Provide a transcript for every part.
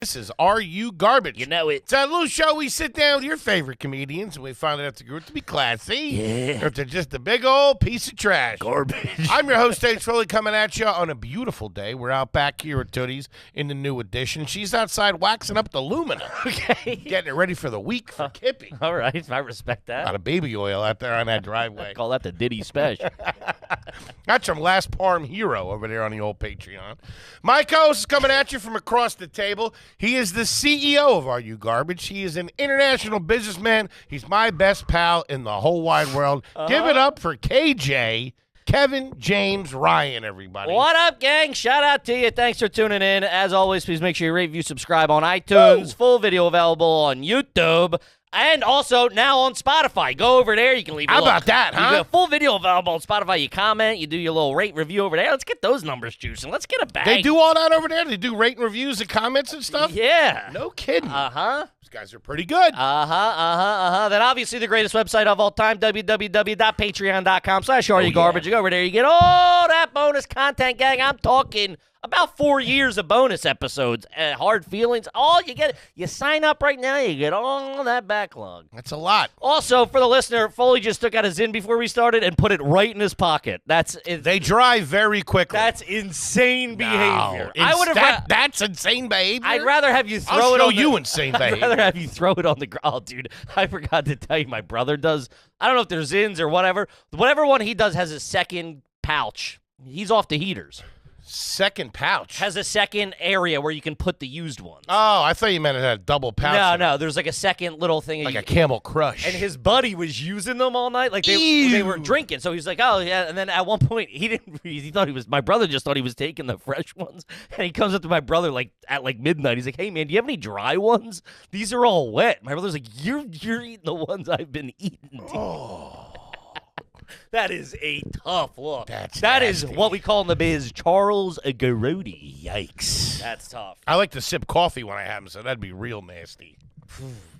This is Are You Garbage? You know it. It's that little show we sit down with your favorite comedians and we find out if the group to be classy or if they're just a big old piece of trash. Garbage. I'm your host, 𝙧𝙚 Foley, coming at you on a beautiful day. We're out back here at Tootie's in the new edition. She's outside waxing up the lumina. Okay. Getting it ready for the week for Kippy. All right. I respect A that. lot of baby oil out there on that driveway. Call that the Diddy special. That's from Last Parm Hero over there on the old Patreon. My co-host is coming at you from across the table. He is the CEO of Are You Garbage. He is an international businessman. He's my best pal in the whole wide world. Give it up for KJ, Kevin James Ryan, everybody. What up, gang? Shout out to you. Thanks for tuning in. As always, please make sure you rate, review, subscribe on iTunes. Woo! Full video available on YouTube. And also now on Spotify. Go over there. You can leave. How about that, huh? You get a full video available on Spotify. You comment. You do your little rate review over there. Let's get those numbers juicing. Let's get a bag. They do all that over there? They do rate and reviews and comments and stuff? Yeah. No kidding. Uh-huh. These guys are pretty good. Then obviously the greatest website of all time, www.patreon.com/areyougarbage. You go over there, you get all that bonus content, gang. I'm talking about 4 years of bonus episodes, hard feelings. All you get, you sign up right now, you get all that backlog. That's a lot. Also, for the listener, Foley just took out a Zyn before we started and put it right in his pocket. They dry very quickly. That's insane behavior. No, I would have. That's insane behavior. I'd rather have you throw I'll it show on you the, insane I'd behavior. rather have you throw it on the ground. Oh, dude, I forgot to tell you, my brother does. I don't know if there's Zins or whatever. Whatever one he does has a second pouch. He's off the heaters. Second pouch. Has a second area where you can put the used ones. Oh, I thought you meant it had a double pouch. No. There's like a second little thing. Like a Camel Crush. And his buddy was using them all night. Like they were drinking. So he's like, oh, yeah. And then at one point, he thought he was, my brother just thought he was taking the fresh ones. And he comes up to my brother like at like midnight. He's like, hey, man, do you have any dry ones? These are all wet. My brother's like, you're eating the ones I've been eating, dude. Oh. That is a tough look. That is what we call in the biz Charles Garodi. Yikes. That's tough. I like to sip coffee when I have them, so that'd be real nasty.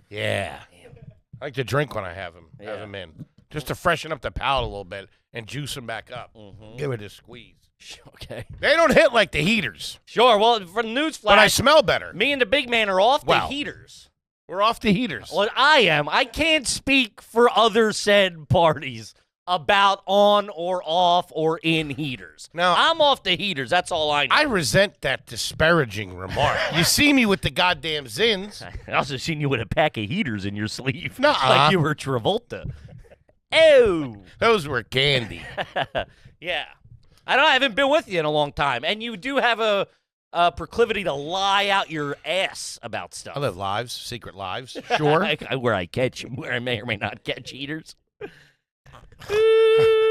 Yeah. I like to drink when I have them in. Just to freshen up the palate a little bit and juice them back up. Give it a squeeze. Okay. They don't hit like the heaters. Sure. Well, for the newsflash, But I smell better. me and the big man are off the heaters. We're off the heaters. Well, I am. I can't speak for other said parties about on or off or in heaters. Now, I'm off the heaters. That's all I know. I resent that disparaging remark. You see me with the goddamn Zins. I also seen you with a pack of heaters in your sleeve. Nuh-uh. Like you were Travolta. Oh. Those were candy. Yeah. I haven't been with you in a long time. And you do have a proclivity to lie out your ass about stuff. I live lives, secret lives. Sure. where I may or may not catch heaters.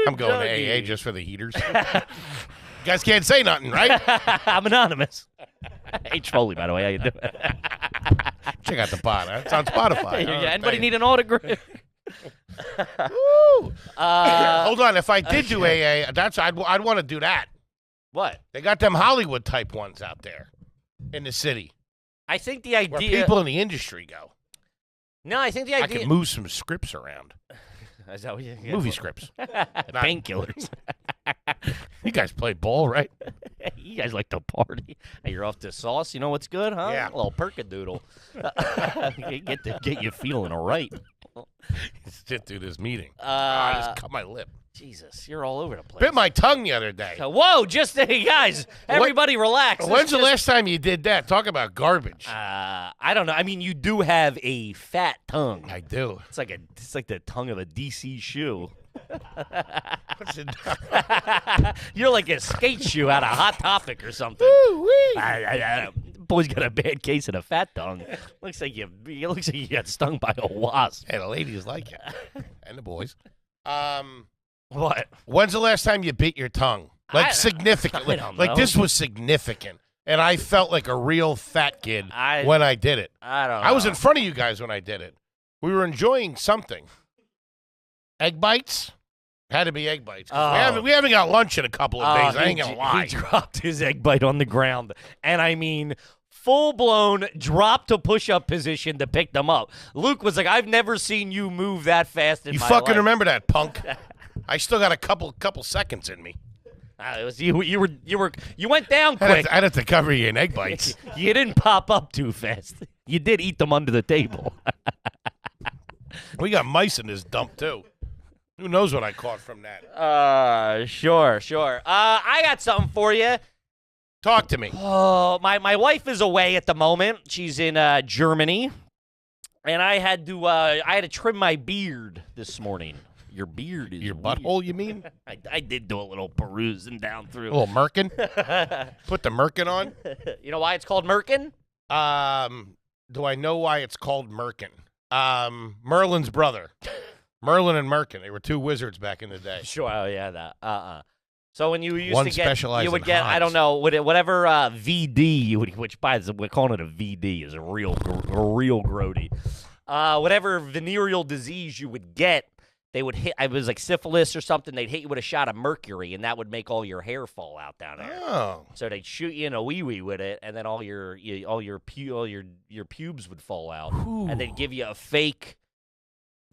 I'm going to AA just for the heaters. You guys can't say nothing, right? I'm anonymous. H. Foley, by the way. How you doing? Check out the pod. Huh? It's on Spotify. Anybody need an autograph? Woo! Hold on. If I did do AA, I'd want to do that. What? They got them Hollywood type ones out there in the city. I think the idea. Where people in the industry go. No, I think the idea. I could move some scripts around. Is that what you Movie scripts. Painkillers. You guys play ball, right? You guys like to party. Hey, you're off to sauce. You know what's good, huh? Yeah. A little perkadoodle. get you feeling all right. Sit through this meeting. I just cut my lip. Jesus, you're all over the place. Bit my tongue the other day. Whoa, guys, everybody relax. When's the last time you did that? Talk about garbage. I don't know. I mean, you do have a fat tongue. I do. It's like the tongue of a DC shoe. What's it? You're like a skate shoe out of Hot Topic or something. Boy's got a bad case of the fat tongue. Looks like you got stung by a wasp. Hey, the ladies like it, and the boys. What? When's the last time you bit your tongue? Like significantly. I don't like know. this was significant. And I felt like a real fat kid when I did it. I don't know. I was in front of you guys when I did it. We were enjoying something. Egg bites? Had to be egg bites. Oh. We haven't got lunch in a couple of days. I ain't going to lie. He dropped his egg bite on the ground. And I mean, full-blown drop to push-up position to pick them up. Luke was like, I've never seen you move that fast in my life. You fucking remember that, punk. I still got a couple seconds in me. It was you. You went down quick. I'd have to cover you in egg bites. You didn't pop up too fast. You did eat them under the table. We got mice in this dump too. Who knows what I caught from that? Sure. I got something for you. Talk to me. Oh, my wife is away at the moment. She's in Germany, and I had to trim my beard this morning. Your beard is Your weird. butthole, you mean? I did do a little perusing down through. A little merkin? Put the merkin on? You know why it's called merkin? Do I know why it's called merkin? Merlin's brother. Merlin and Merkin. They were two wizards back in the day. Sure. Oh, yeah, that. So when you used One to get, specialized you would in get, I don't hives. know, whatever VD you would, which by the way, we're calling it a VD is a real grody. Whatever venereal disease you would get, they would hit. It was like syphilis or something. They'd hit you with a shot of mercury, and that would make all your hair fall out down there. Oh. So they'd shoot you in a wee-wee with it, and then all your pubes would fall out, and they'd give you a fake.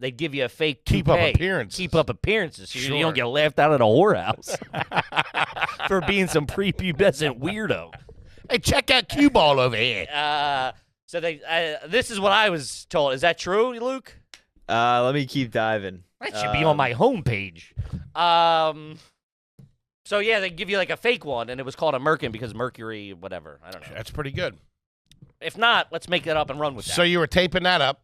They'd give you a fake Keep up toupee. appearances. Keep up appearances, so Sure. you don't get laughed out of the whorehouse for being some prepubescent weirdo. Hey, check out cue ball over here. So this is what I was told. Is that true, Luke? Let me keep diving. That should be on my homepage. So yeah, they give you like a fake one, and it was called a merkin because mercury, whatever. I don't know. That's pretty good. If not, let's make that up and run with that. So you were taping that up.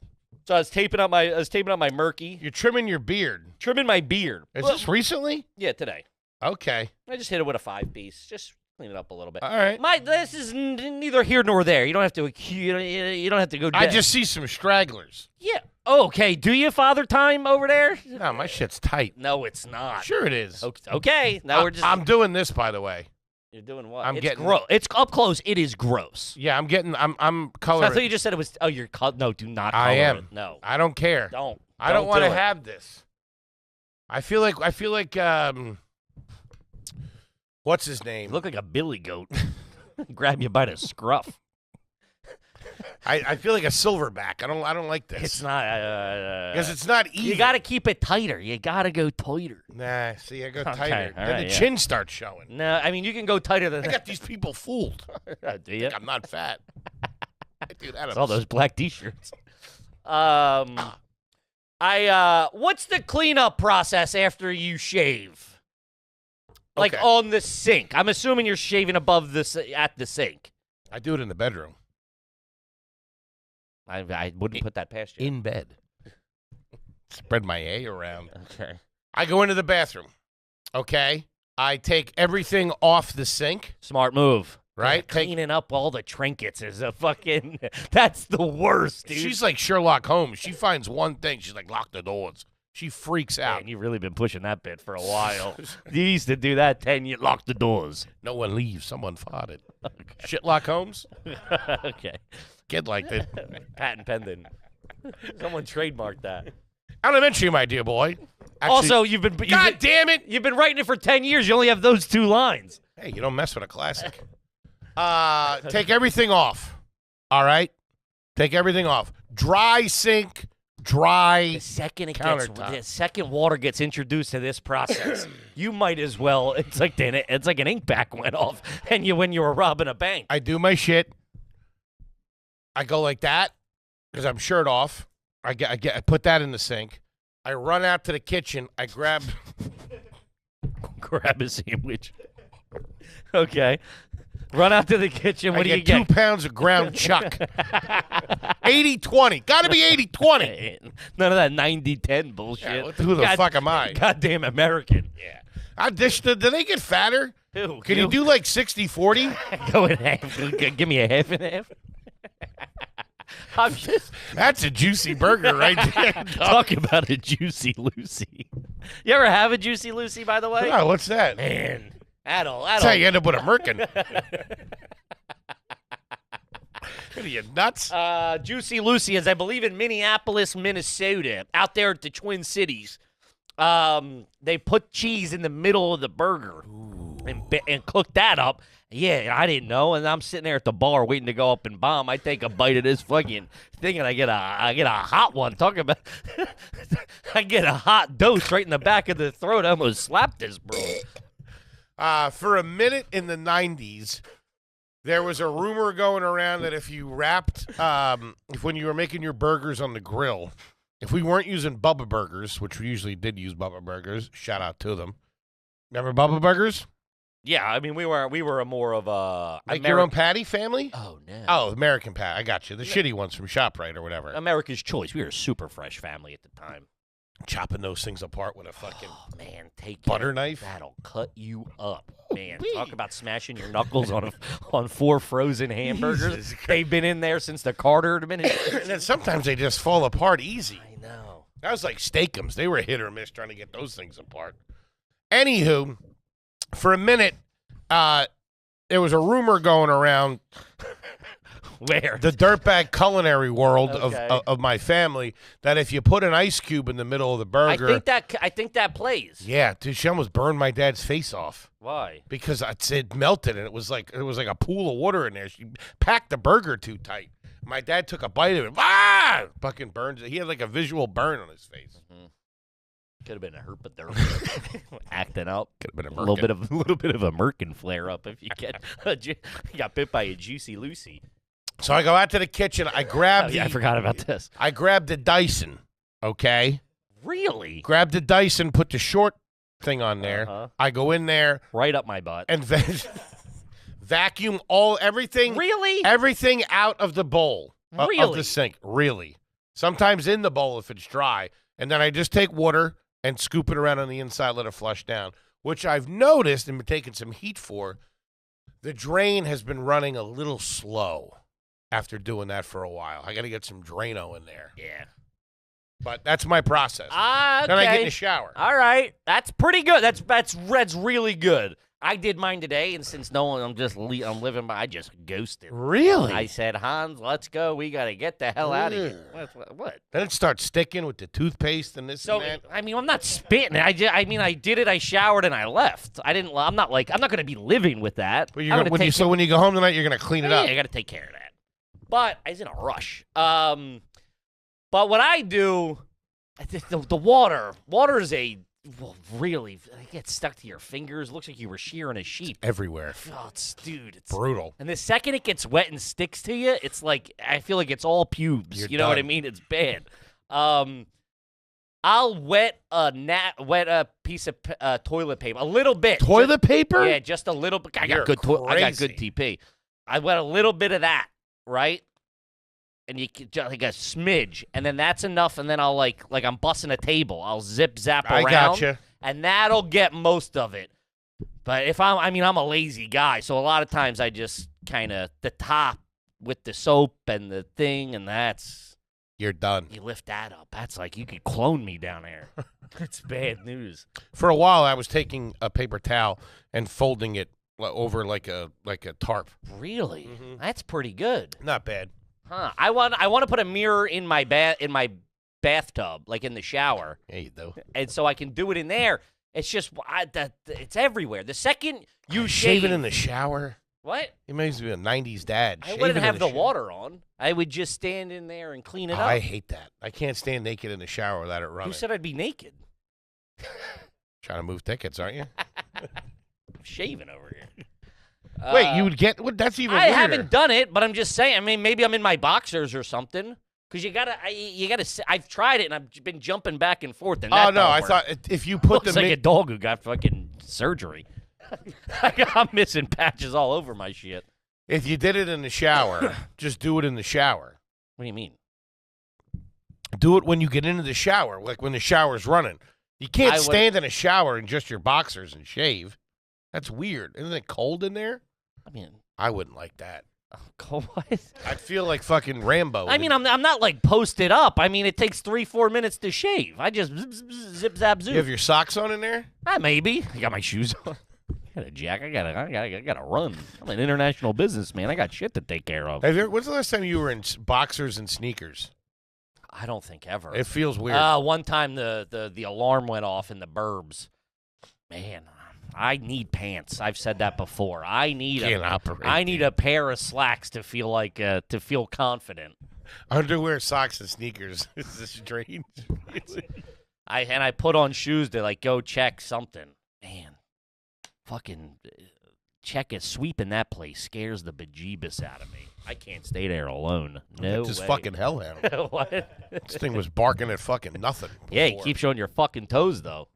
So I was taping up my murky, You're trimming your beard. trimming my beard. Is this recently? Yeah, today. Okay. I just hit it with a 5-piece, just clean it up a little bit. All right. This is neither here nor there. You don't have to. You don't have to go. I just see some stragglers. Yeah. Okay. Do you father time over there? No, my shit's tight. No, it's not. Sure it is. Okay. Now we're just. I'm doing this, by the way. You're doing what? I'm it's getting- gross. It's up close. It is gross. Yeah, I'm So coloring. I thought you just said it was. Oh, you're no. Do not. Color I am. It. No. I don't care. Don't. I don't want do to it. have this. I feel like what's his name? You look like a billy goat. Grab you by the scruff. I feel like a silverback. I don't like this. It's not. Because it's not easy. You got to keep it tighter. You got to go tighter. Nah, see, I go Okay, tighter. all Then right, the yeah. chin starts showing. No, I mean you can go tighter than I that. got these people fooled. Do you? I'm not fat. I do that. It's all those black T-shirts. What's the cleanup process after you shave? Like Okay. on the sink. I'm assuming you're shaving above at the sink. I do it in the bedroom. I wouldn't put that past you. In bed. Spread my A around. Okay. I go into the bathroom. Okay. I take everything off the sink. Smart move. Right? Yeah, cleaning up all the trinkets is a fucking. That's the worst, dude. She's like Sherlock Holmes. She finds one thing. She's like, lock the doors. She freaks out. Man, you've really been pushing that bit for a while. You used to do that 10 years. Lock the doors. No one leaves. Someone farted. Shitlock Holmes? Okay. Kid liked it. Patent pending. Someone trademarked that. Elementary, my dear boy. Actually, Also, you've been God damn it! You've been writing it for 10 years. You only have those 2 lines. Hey, you don't mess with a classic. Take everything off. All right? Take everything off. Dry sink, dry. The second Countertop. the second water gets introduced to this process, you might as well. It's like an ink pack went off, and when you were robbing a bank. I do my shit. I go like that because I'm shirt off. I put that in the sink. I run out to the kitchen. I grab Grab a sandwich. Okay. Run out to the kitchen. What I do you get get? 2 pounds of ground chuck. 80-20. Got to be 80-20. None of that 90-10 bullshit. Who the fuck am I? Goddamn American. Yeah. Do they get fatter? Who? Can you do like 60-40? Go in half? Give me a half and half. I'm just That's a juicy burger right there. talk about a Juicy Lucy. You ever have a Juicy Lucy, by the way? Oh, what's that? Man, That's how you end up with a merkin. What are you, nuts? Juicy Lucy is, I believe, in Minneapolis, Minnesota, out there at the Twin Cities. They put cheese in the middle of the burger and cook that up. Yeah, I didn't know, and I'm sitting there at the bar waiting to go up and bomb. I take a bite of this fucking thing, and I get a hot one. Talk about, I get a hot dose right in the back of the throat. I almost slapped this bro. For a minute in the 90s, there was a rumor going around that if you wrapped, when you were making your burgers on the grill, if we weren't using Bubba Burgers, which we usually did use Bubba Burgers, shout out to them. Remember Bubba Burgers? Yeah, I mean, we were a more of a Like your own patty family? Oh no. Oh, American patty. I got you. The shitty ones from ShopRite or whatever. America's Choice. We were a super fresh family at the time. Chopping those things apart with a fucking man, take butter care. knife. That'll cut you up, man. Wee. Talk about smashing your knuckles on 4 frozen hamburgers. Jesus Christ. They've been in there since the Carter administration. And then sometimes they just fall apart easy. I know. That was like Steakums. They were hit or miss trying to get those things apart. Anywho, for a minute, there was a rumor going around Where? the dirtbag culinary world Okay. of my family that if you put an ice cube in the middle of the burger, I think that plays. yeah, dude, she almost burned my dad's face off Why? because it melted and it was like a pool of water in there. She packed the burger too tight. My dad took a bite of it. Ah! Fucking burns it. He had like a visual burn on his face. Could have been a herpaderm acting up. Could have been a A little bit of a merkin flare up if you get you got bit by a juicy Lucy. So I go out to the kitchen. I grab I forgot about this. I grabbed the Dyson. Okay, Really? grab the Dyson. Put the short thing on there. Uh-huh. I go in there Right up my butt. and vacuum everything. Really? Everything out of the bowl of Really? the sink. Really. Sometimes in the bowl if it's dry, and then I just take water and scoop it around on the inside, let it flush down. Which I've noticed and been taking some heat for. The drain has been running a little slow after doing that for a while. I got to get some Drano in there. Yeah. But that's my process. Okay. Then I get in the shower. All right. That's pretty good. That's really good. I did mine today, and since no one, I'm living by, I just ghosted. Really? I said, Hans, let's go. We got to get the hell out of here. What? Then it starts sticking with the toothpaste and this So, and that. I mean, I'm not spitting. I did it. I showered and I left. I'm not going to be living with that. But I'm gonna when you go home tonight, you're going to clean it up. I got to take care of that. But I was in a rush. But what I do, the water is really, it gets stuck to your fingers. Looks like you were shearing a sheep. Everywhere. Oh, it's Brutal. And the second it gets wet and sticks to you, it's like, I feel like it's all pubes. You're You know what I done. mean? It's bad. I'll wet a piece of toilet paper, a little bit. Toilet paper? Yeah, just a little bit. I You're got good crazy. TP. I wet a little bit of that, right? And you can just like a smidge, and then that's enough. And then I'll like I'm bussing a table. I'll zip zap I around, gotcha. and that'll get most of it. But if I'm a lazy guy, so a lot of times I just kind of the top with the soap and the thing, and that's You're done. you lift that up. That's like you could clone me down there. It's bad news. For a while, I was taking a paper towel and folding it over like a tarp. Really, Mhm. that's pretty good. Not bad. Huh. I want to put a mirror in my bathtub, like in the shower, Yeah, you do. and so I can do it in there. It's just it's everywhere. The second you shave Shaving in the shower. what? It makes me a '90s dad. I Shaving wouldn't in have the shower. water on. I would just stand in there and clean it Oh, up. I hate that. I can't stand naked in the shower without it running. Who said I'd be naked? Trying to move tickets, aren't you? I'm shaving over here. Wait, you would get? That's even I weirder. haven't done it, but I'm just saying. I mean, maybe I'm in my boxers or something. Because you gotta. I've tried it and I've been jumping back and forth. And Oh that no, don't I work. thought if you put Looks the like a dog who got fucking surgery. I'm missing patches all over my shit. if you did it in the shower, just do it in the shower. What do you mean? Do it when you get into the shower, like when the shower's running. You can't I would- stand in a shower in just your boxers and shave. That's weird. Isn't it cold in there? I mean, I wouldn't like that. what? I'd feel like fucking Rambo. I mean, I'm not like posted up. I mean, it takes 3-4 minutes to shave. I just zip zap zoop. You have your socks on in there? Maybe. I got my shoes on. I got a jack. I gotta run. I'm an international businessman. I got shit to take care of. When's the last time you were in boxers and sneakers? I don't think ever. It feels weird. One time the alarm went off in the burbs. Man, I need pants. I've said that before. I need a pair of slacks to feel like to feel confident. Underwear, socks, and sneakers. Is this strange? I put on shoes to like go check something. Man, fucking check is sweeping that place scares the bejeebus out of me. I can't stay there alone. No It's just way. fucking hellhound. What? This thing was barking at fucking nothing. Yeah, he before. keeps you on your fucking toes, though.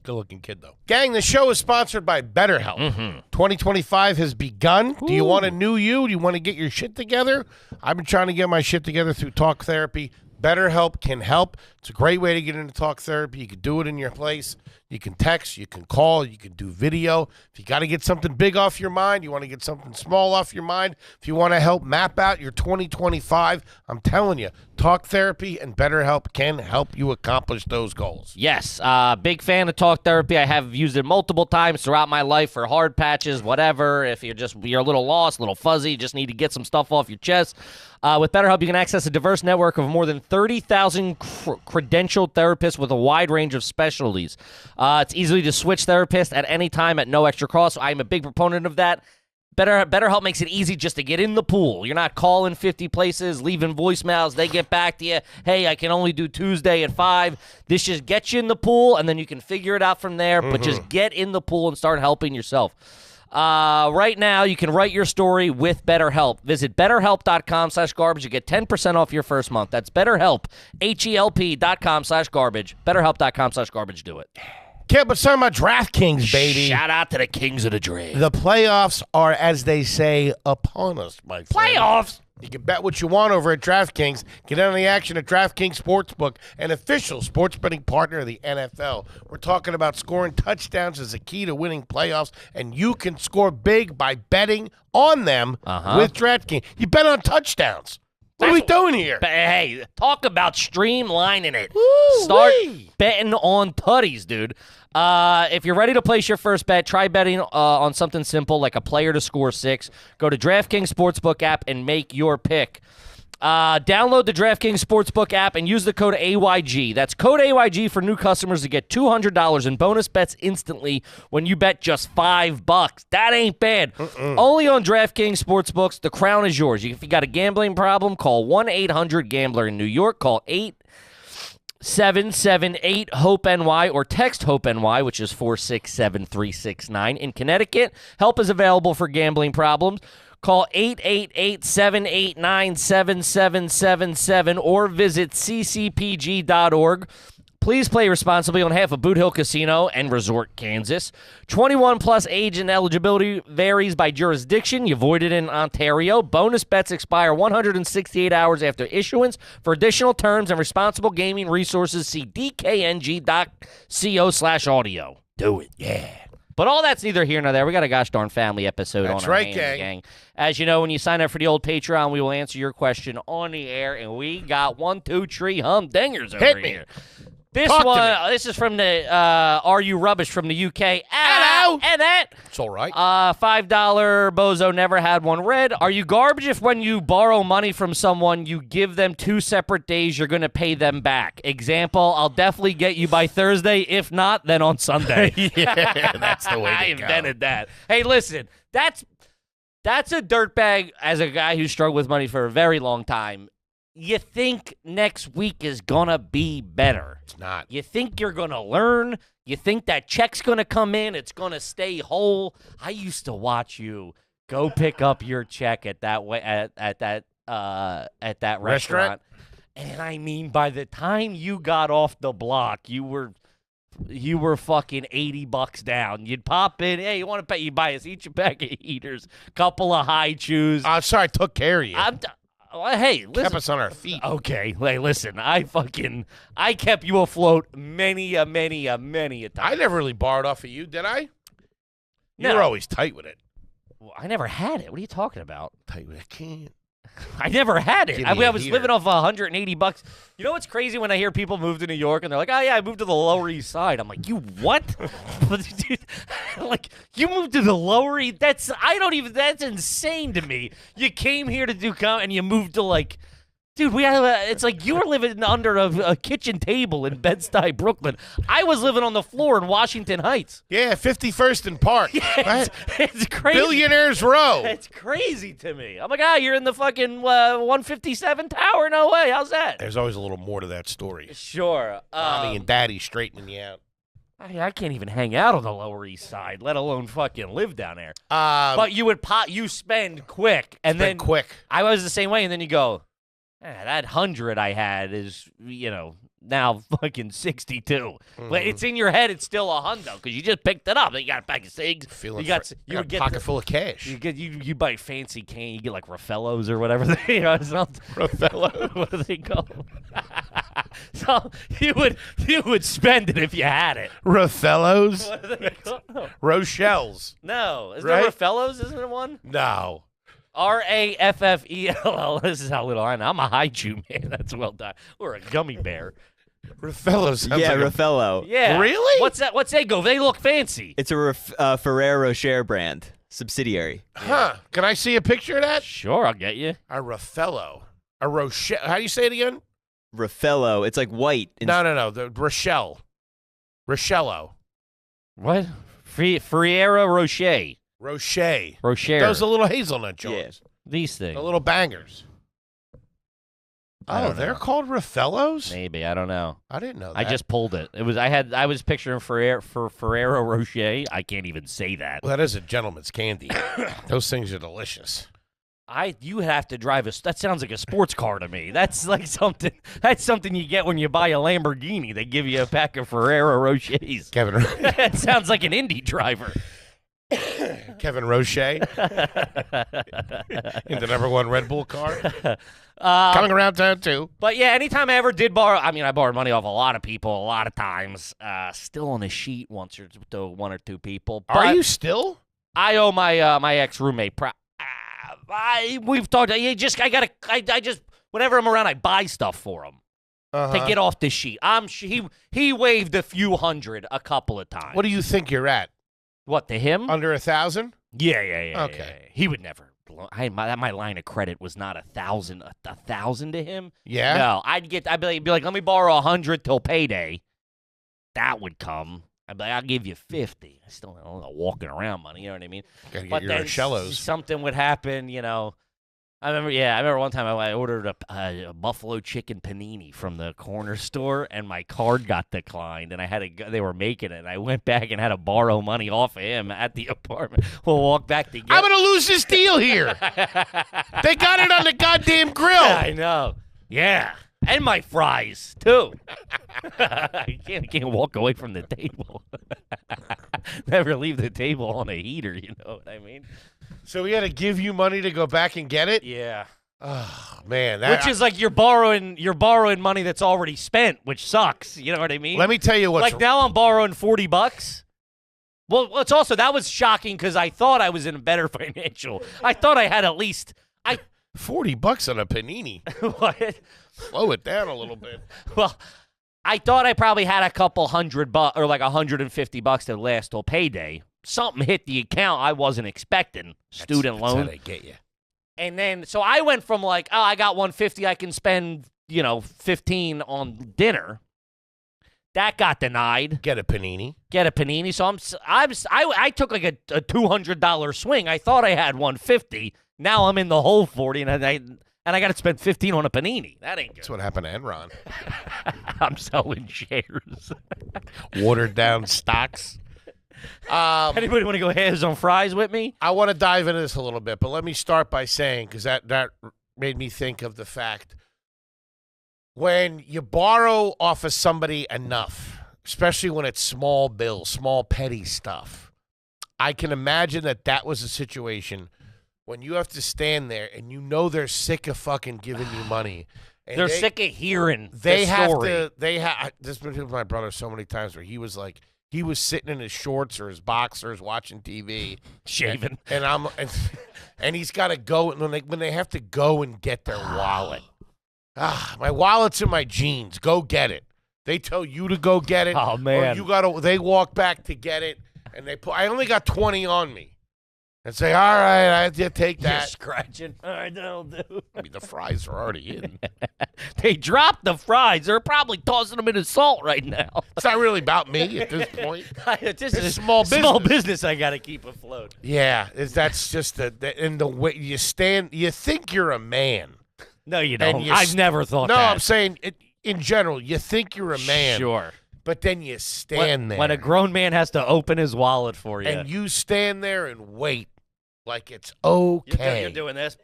Good-looking kid, though. Gang, the show is sponsored by BetterHelp. 2025 has begun. Do you want a new you? Do you want to get your shit together? I've been trying to get my shit together through talk therapy. BetterHelp can help. It's a great way to get into talk therapy. You can do it in your place. You can text. You can call. You can do video. If you got to get something big off your mind, you want to get something small off your mind, if you want to help map out your 2025, I'm telling you, talk therapy and BetterHelp can help you accomplish those goals. Yes, big fan of talk therapy. I have used it multiple times throughout my life for hard patches, whatever. If you're a little lost, a little fuzzy, just need to get some stuff off your chest. With BetterHelp, you can access a diverse network of more than 30,000 credentialed therapists with a wide range of specialties. It's easily to switch therapists at any time at no extra cost. I'm a big proponent of that. BetterHelp makes it easy just to get in the pool. You're not calling 50 places, leaving voicemails. They get back to you. Hey, I can only do Tuesday at 5. This just gets you in the pool, and then you can figure it out from there. But just get in the pool and start helping yourself. Right now, you can write your story with BetterHelp. Visit BetterHelp.com/garbage. You get 10% off your first month. That's BetterHelp, HELP.com/garbage. BetterHelp.com/garbage. Do it. Kid, but talking about DraftKings, baby. Shout out to the kings of the draft. The playoffs are, as they say, upon us, my friend. Playoffs? You can bet what you want over at DraftKings. Get in on the action at DraftKings Sportsbook, an official sports betting partner of the NFL. We're talking about scoring touchdowns as a key to winning playoffs, and you can score big by betting on them with DraftKings. You bet on touchdowns. What are we doing here? Hey, talk about streamlining it. Woo-wee. Start betting on tutties, dude. If you're ready to place your first bet, try betting on something simple like a player to score 6. Go to DraftKings Sportsbook app and make your pick. Download the DraftKings Sportsbook app and use the code AYG. That's code AYG for new customers to get $200 in bonus bets instantly when you bet just $5. That ain't bad. Only on DraftKings Sportsbooks. The crown is yours. If you got a gambling problem, call 1-800-GAMBLER in New York. Call 877-8-HOPE-NY or text HOPE-NY, which is 467-369. In Connecticut, help is available for gambling problems. Call 888-789-7777 or visit ccpg.org. Please play responsibly on behalf of Boot Hill Casino and Resort, Kansas. 21 plus age and eligibility varies by jurisdiction. You voided in Ontario. Bonus bets expire 168 hours after issuance. For additional terms and responsible gaming resources, see dkng.co/audio. Do it, yeah. But all that's neither here nor there. We got a gosh darn family episode on our hands, gang. As you know, when you sign up for the old Patreon, we will answer your question on the air, and we got 1, 2, 3 humdingers over here. This this is from the Are You Rubbish from the UK. Hello. And that. It's all right. $5 bozo never had one read. Are you garbage if when you borrow money from someone, you give them 2 separate days you're going to pay them back? Example, I'll definitely get you by Thursday. If not, then on Sunday. Yeah, that's the way to I invented that. Hey, listen, that's a dirtbag as a guy who struggled with money for a very long time. You think next week is going to be better. It's not. You think you're going to learn. You think that check's going to come in. It's going to stay whole. I used to watch you go pick up your check at that restaurant. And I mean, by the time you got off the block, you were fucking $80 down. You'd pop in. Hey, you want to pay? You buy us each a pack of heaters, couple of high chews. I'm sorry, I took care of you. Hey, listen. Kept us on our feet. Okay, hey, listen. I kept you afloat many a time. I never really borrowed off of you, did I? You No. were always tight with it. Well, I never had it. What are you talking about? Tight with it. Can't. I never had it. Give I me a was heater. living off $180. You know what's crazy when I hear people move to New York and they're like, "Oh yeah, I moved to the Lower East Side." I'm like, "You what?" Dude, like, you moved to the Lower East? That's insane to me. You came here to do and you moved to like. Dude, it's like you were living under a kitchen table in Bed-Stuy, Brooklyn. I was living on the floor in Washington Heights. Yeah, 51st and Park. Yeah, it's crazy. Billionaires Row. It's crazy to me. I'm like, you're in the fucking 157 tower? No way. How's that? There's always a little more to that story. Sure. Mommy and Daddy straightening you out. I can't even hang out on the Lower East Side, let alone fucking live down there. But You spend quick, and then quick. I was the same way, and then you go, that 100 I had is, now fucking 62. But it's in your head, it's still a hundo because you just picked it up. You got a pack of cigs. You got a pocket full of cash. You buy fancy cane. You get like Raffellos or whatever. Raffello. What do they call? So you would spend it if you had it. Raffellos. What do they call? Rochelle's. No, is Right? there Raffellos? Isn't there one? No. Raffell. This is how little I know. I'm a high Jew, man. That's well done. Or a gummy bear. Raffello sounds Yeah, like Raffello. Yeah. Really? What's they go? They look fancy. It's a Ferrero Rocher brand subsidiary. Huh. Can I see a picture of that? Sure, I'll get you. A Raffello. A Rochelle. How do you say it again? Raffello. It's like white. No. The Rochelle. Rochello. What? Ferrero Rocher. Rocher. Those are little hazelnut joints. Yeah. These things. The little bangers. I Oh, don't they're know. called Raffellos? Maybe, I don't know. I didn't know that. I just pulled it. I was picturing Ferrero Rocher. I can't even say that. Well, that is a gentleman's candy. Those things are delicious. You have to drive that sounds like a sports car to me. That's like something you get when you buy a Lamborghini. They give you a pack of Ferrero Rochers. Kevin That sounds like an Indy driver. Kevin Roche in the #1 Red Bull car. Coming around town, too. But yeah, anytime I ever did borrow, I borrowed money off a lot of people, a lot of times. Still on a sheet once or to one or two people. But Are you still? I owe my ex roommate. We've talked. I just whenever I'm around, I buy stuff for him to get off the sheet. He waived a few hundred a couple of times. What do you think you're at? What, to him? Under 1,000? Yeah. Okay. Yeah. He would never. My line of credit was not 1,000. 1,000 to him? Yeah. No, I'd be like, let me borrow 100 till payday. That would come. I'd be like, I'll give you 50. I still don't know walking around money. You know what I mean? Gotta get But your then Rochellos. something would happen. I remember one time I ordered a buffalo chicken panini from the corner store, and my card got declined, and I had to go, they were making it, and I went back and had to borrow money off of him at the apartment. We'll walk back together. I'm going to lose this deal here. They got it on the goddamn grill. I know. Yeah. And my fries, too. I can't walk away from the table. Never leave the table on a heater, you know what I mean? So we had to give you money to go back and get it? Yeah. Oh, man. Which is like you're borrowing money that's already spent, which sucks. You know what I mean? Let me tell you what's like now I'm borrowing $40. Well, it's also that was shocking because I thought I was in a better financial. I thought I had at least $40 on a panini. What? Slow it down a little bit. Well, I thought I probably had a couple $100 or like $150 to last till payday. Something hit the account I wasn't expecting. Student loan. That's how they get you. And then, so I went from like, oh, I got $150, I can spend, $15 on dinner. That got denied. Get a panini. So I took like a $200 swing. I thought I had $150. Now I'm in the whole 40, and I got to spend $15 on a panini. That ain't good. That's what happened to Enron. I'm selling shares. Watered down stocks. Anybody want to go hands on fries with me? I want to dive into this a little bit, but let me start by saying, because that made me think of the fact, when you borrow off of somebody enough, especially when it's small bills, small petty stuff, I can imagine that was a situation when you have to stand there and they're sick of fucking giving you money. And They're sick of hearing they the have story. to. They have. This has been with my brother so many times where he was like, he was sitting in his shorts or his boxers watching TV, Shaving. and he's got to go when they have to go and get their wallet. My wallet's in my jeans. Go get it. They tell you to go get it. Oh man, They walk back to get it, and I only got 20 on me. And say, all right, I have to take that. You're scratching. All right, that'll do. I mean, the fries are already in. They dropped the fries. They're probably tossing them in the salt right now. It's not really about me at this point. This is small business. Small business I got to keep afloat. Yeah, that's just the way you stand. You think you're a man. No, you don't. I've never thought that. No, I'm saying in general, you think you're a man. Sure. But then you stand there. When a grown man has to open his wallet for you. And you stand there and wait like it's okay. You're doing this.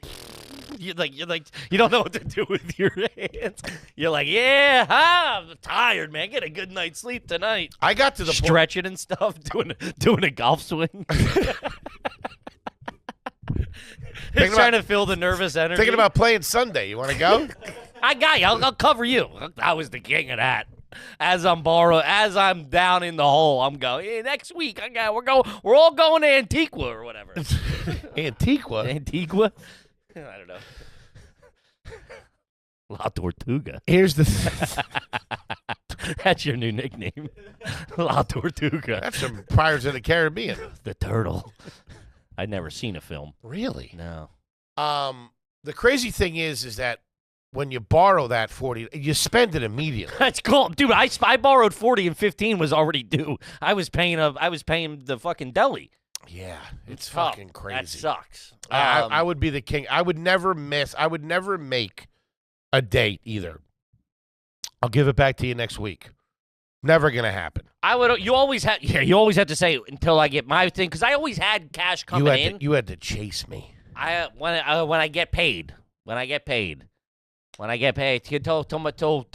You're like, you don't know what to do with your hands. You're like, yeah, I'm tired, man. Get a good night's sleep tonight. I got to the stretching and stuff, doing a golf swing. Just trying to feel the nervous energy. Thinking about playing Sunday. You want to go? I got you. I'll cover you. I was the king of that. As I'm down in the hole, I'm going. Hey, next week, we're all going to Antigua or whatever. Antigua. I don't know. La Tortuga. Here's the. That's your new nickname, La Tortuga. That's from Pirates of the Caribbean. The turtle. I'd never seen a film. Really? No. The crazy thing is that when you borrow that 40, you spend it immediately. That's cool, dude. I borrowed 40 and 15 was already due. I was paying the fucking deli. Yeah, it's fucking crazy. That sucks. I would be the king. I would never make a date either. I'll give it back to you next week. Never gonna happen. You always have to say until I get my thing because I always had cash coming in. You had to chase me. When I get paid. Till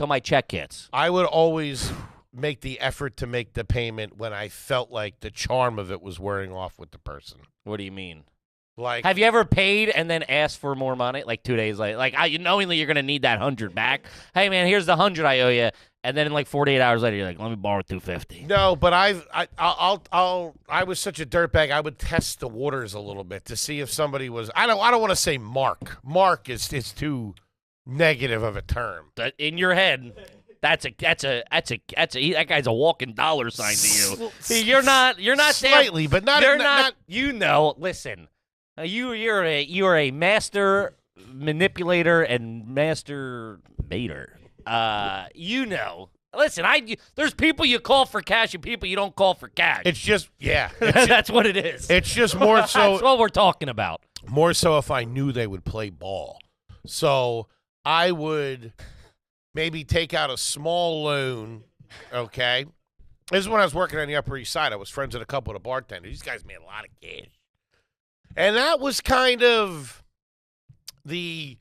my check hits. I would always make the effort to make the payment when I felt like the charm of it was wearing off with the person. What do you mean? Like, have you ever paid and then asked for more money? Like 2 days later, knowingly you're gonna need that 100 back. Hey man, here's the 100 I owe you, and then like 48 hours later, you're like, let me borrow 250. No, but I was such a dirtbag. I would test the waters a little bit to see if somebody was. I don't want to say Mark. Mark is too negative of a term. In your head. That guy's a walking dollar sign to you. You're not slightly, but not. You're not. Listen. You're a master manipulator and master baiter. Listen, there's people you call for cash and people you don't call for cash. It's just that's what it is. It's just more so. That's what we're talking about. More so if I knew they would play ball, so I would maybe take out a small loan. Okay, this is when I was working on the Upper East Side. I was friends with a couple of the bartenders. These guys made a lot of cash. And that was kind of the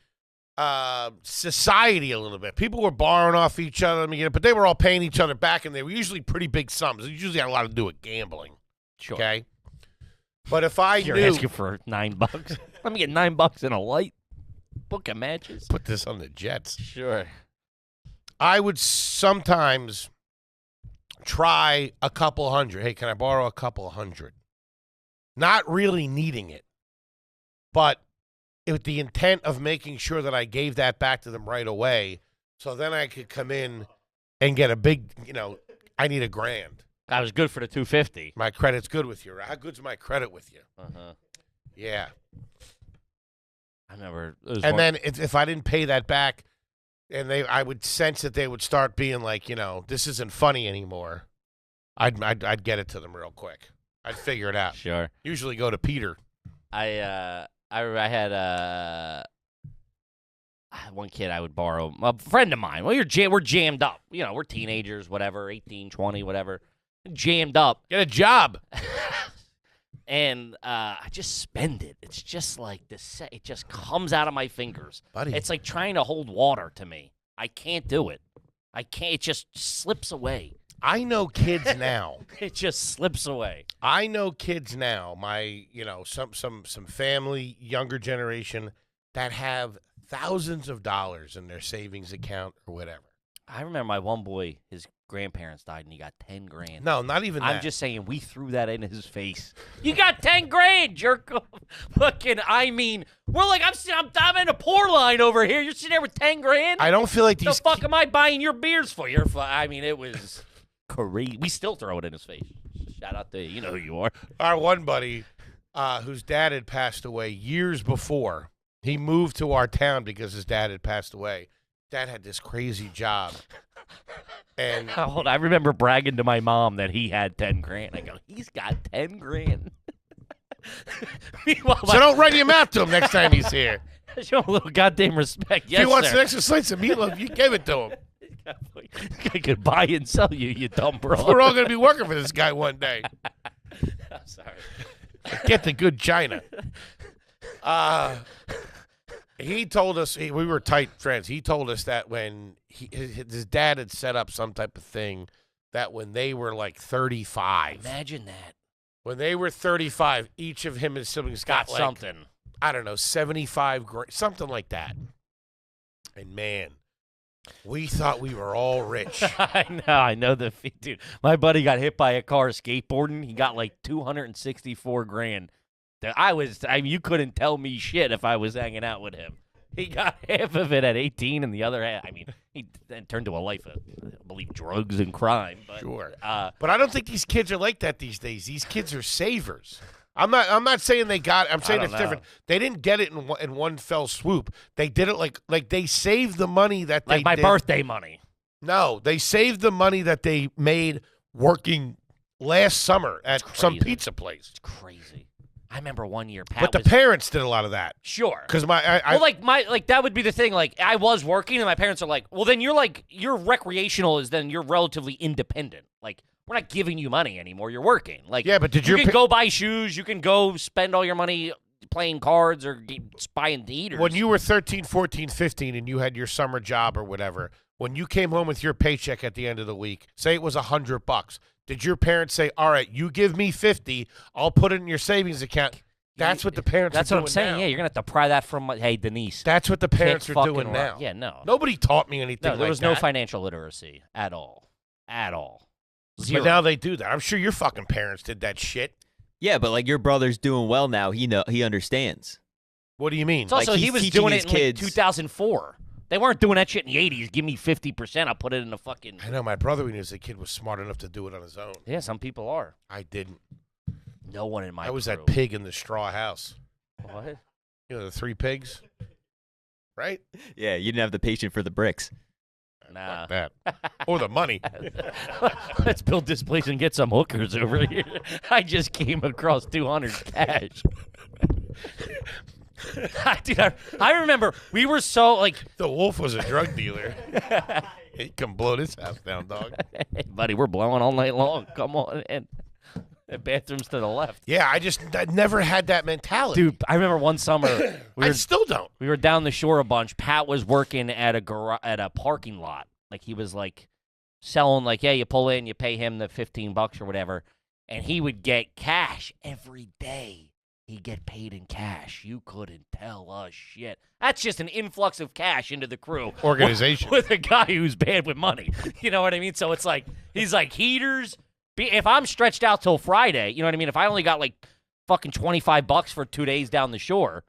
society a little bit. People were borrowing off each other, but they were all paying each other back, and they were usually pretty big sums. It usually had a lot to do with gambling. Sure. Okay? But if You're asking for $9. Let me get $9 and a light book of matches. Put this on the Jets. Sure. I would sometimes try a couple hundred. Hey, can I borrow a couple hundred? Not really needing it, but with the intent of making sure that I gave that back to them right away, so then I could come in and get a big, I need $1,000. I was good for the 250. My credit's good with you. How good's my credit with you? Yeah. I remember. Then if I didn't pay that back, and I would sense that they would start being like, this isn't funny anymore. I'd get it to them real quick. I'd figure it out. Sure. Usually go to Peter. I had one kid I would borrow. A friend of mine. Well, we're jammed up. We're teenagers, whatever, 18, 20, whatever. Jammed up. Get a job. And I just spend it. It's just like it just comes out of my fingers. Buddy. It's like trying to hold water to me. I can't do it. I can't. It just slips away. I know kids now. It just slips away. I know kids now, my, some family, younger generation, that have thousands of dollars in their savings account or whatever. I remember my one boy, his grandparents died, and he got $10,000. No, not even that. I'm just saying, we threw that in his face. You got $10,000, jerk off. Fucking, we're like, I'm in a poor line over here. You're sitting there with $10,000. I don't feel like these. The fuck am I buying your beers for? It was crazy. We still throw it in his face. Shout out to you. You know who you are. Our one buddy, whose dad had passed away years before. He moved to our town because his dad had passed away. Dad had this crazy job. And I remember bragging to my mom that he had $10,000. I go, he's got $10,000. So don't write your mouth to him next time he's here. Show him a little goddamn respect. Yes, if he wants sir. an extra slice of meatloaf, you give it to him. I could buy and sell you, you dumb bro. We're all going to be working for this guy one day. I'm sorry. Get the good China. He told us, we were tight friends. He told us that when his dad had set up some type of thing that when they were like 35. Imagine that. When they were 35, each of him and his siblings got like, something. I don't know, 75 grand, something like that. And man, we thought we were all rich. I know the dude. My buddy got hit by a car skateboarding. He got like 264 grand. You couldn't tell me shit if I was hanging out with him. He got half of it at 18 and the other half, he then turned to a life of, I believe, drugs and crime. But, sure. But I don't think these kids are like that these days. These kids are savers. I'm not saying they got it. I'm saying it's different. They didn't get it in one fell swoop. They did it like they saved the money that they like my birthday money. No, they saved the money that they made working last summer at some pizza place. It's crazy. I remember one year, Pat. But the parents did a lot of that. Sure. Because that would be the thing. Like, I was working, and my parents are like, well, then you're recreational you're relatively independent. Like, we're not giving you money anymore. You're working. Like, yeah, but you can go buy shoes. You can go spend all your money playing cards or buying heaters. When you were 13, 14, 15, and you had your summer job or whatever, when you came home with your paycheck at the end of the week, say it was $100, did your parents say, all right, you give me 50, I'll put it in your savings account? That's what the parents are doing now. That's what I'm saying. Yeah, you're going to have to pry that from, hey, Denise. That's what the parents are doing now. Yeah, no. Nobody taught me anything like that. No, there was no financial literacy at all. At all. Zero. But now they do that. I'm sure your fucking parents did that shit. Yeah, but like your brother's doing well now. He understands. What do you mean? It's also, like he was doing it in like 2004. They weren't doing that shit in the 80s. Give me 50%. I'll put it in a fucking... I know. My brother, when he was a kid, was smart enough to do it on his own. Yeah, some people are. I didn't. No one in my I was crew. that pig in the straw house. What? You know, the 3 pigs? Right? Yeah, you didn't have the patience for the bricks. Nah. Like that. Or the money. Let's build this place and get some hookers over here. I just came across 200 cash. Dude, I remember we were so like... The wolf was a drug dealer. He can blow this house down, dog. Hey, buddy, we're blowing all night long. Come on in. The bathroom's to the left. Yeah, I never had that mentality. Dude, I remember one summer. I still don't. We were down the shore a bunch. Pat was working at a parking lot. Like, he was, like, selling, like, yeah, you pull in, you pay him the $15 or whatever. And he would get cash every day. He'd get paid in cash. You couldn't tell us shit. That's just an influx of cash into the crew. Organization. With a guy who's bad with money. You know what I mean? So it's like, he's like, heaters. If I'm stretched out till Friday, you know what I mean? If I only got like fucking $25 for 2 days down the shore,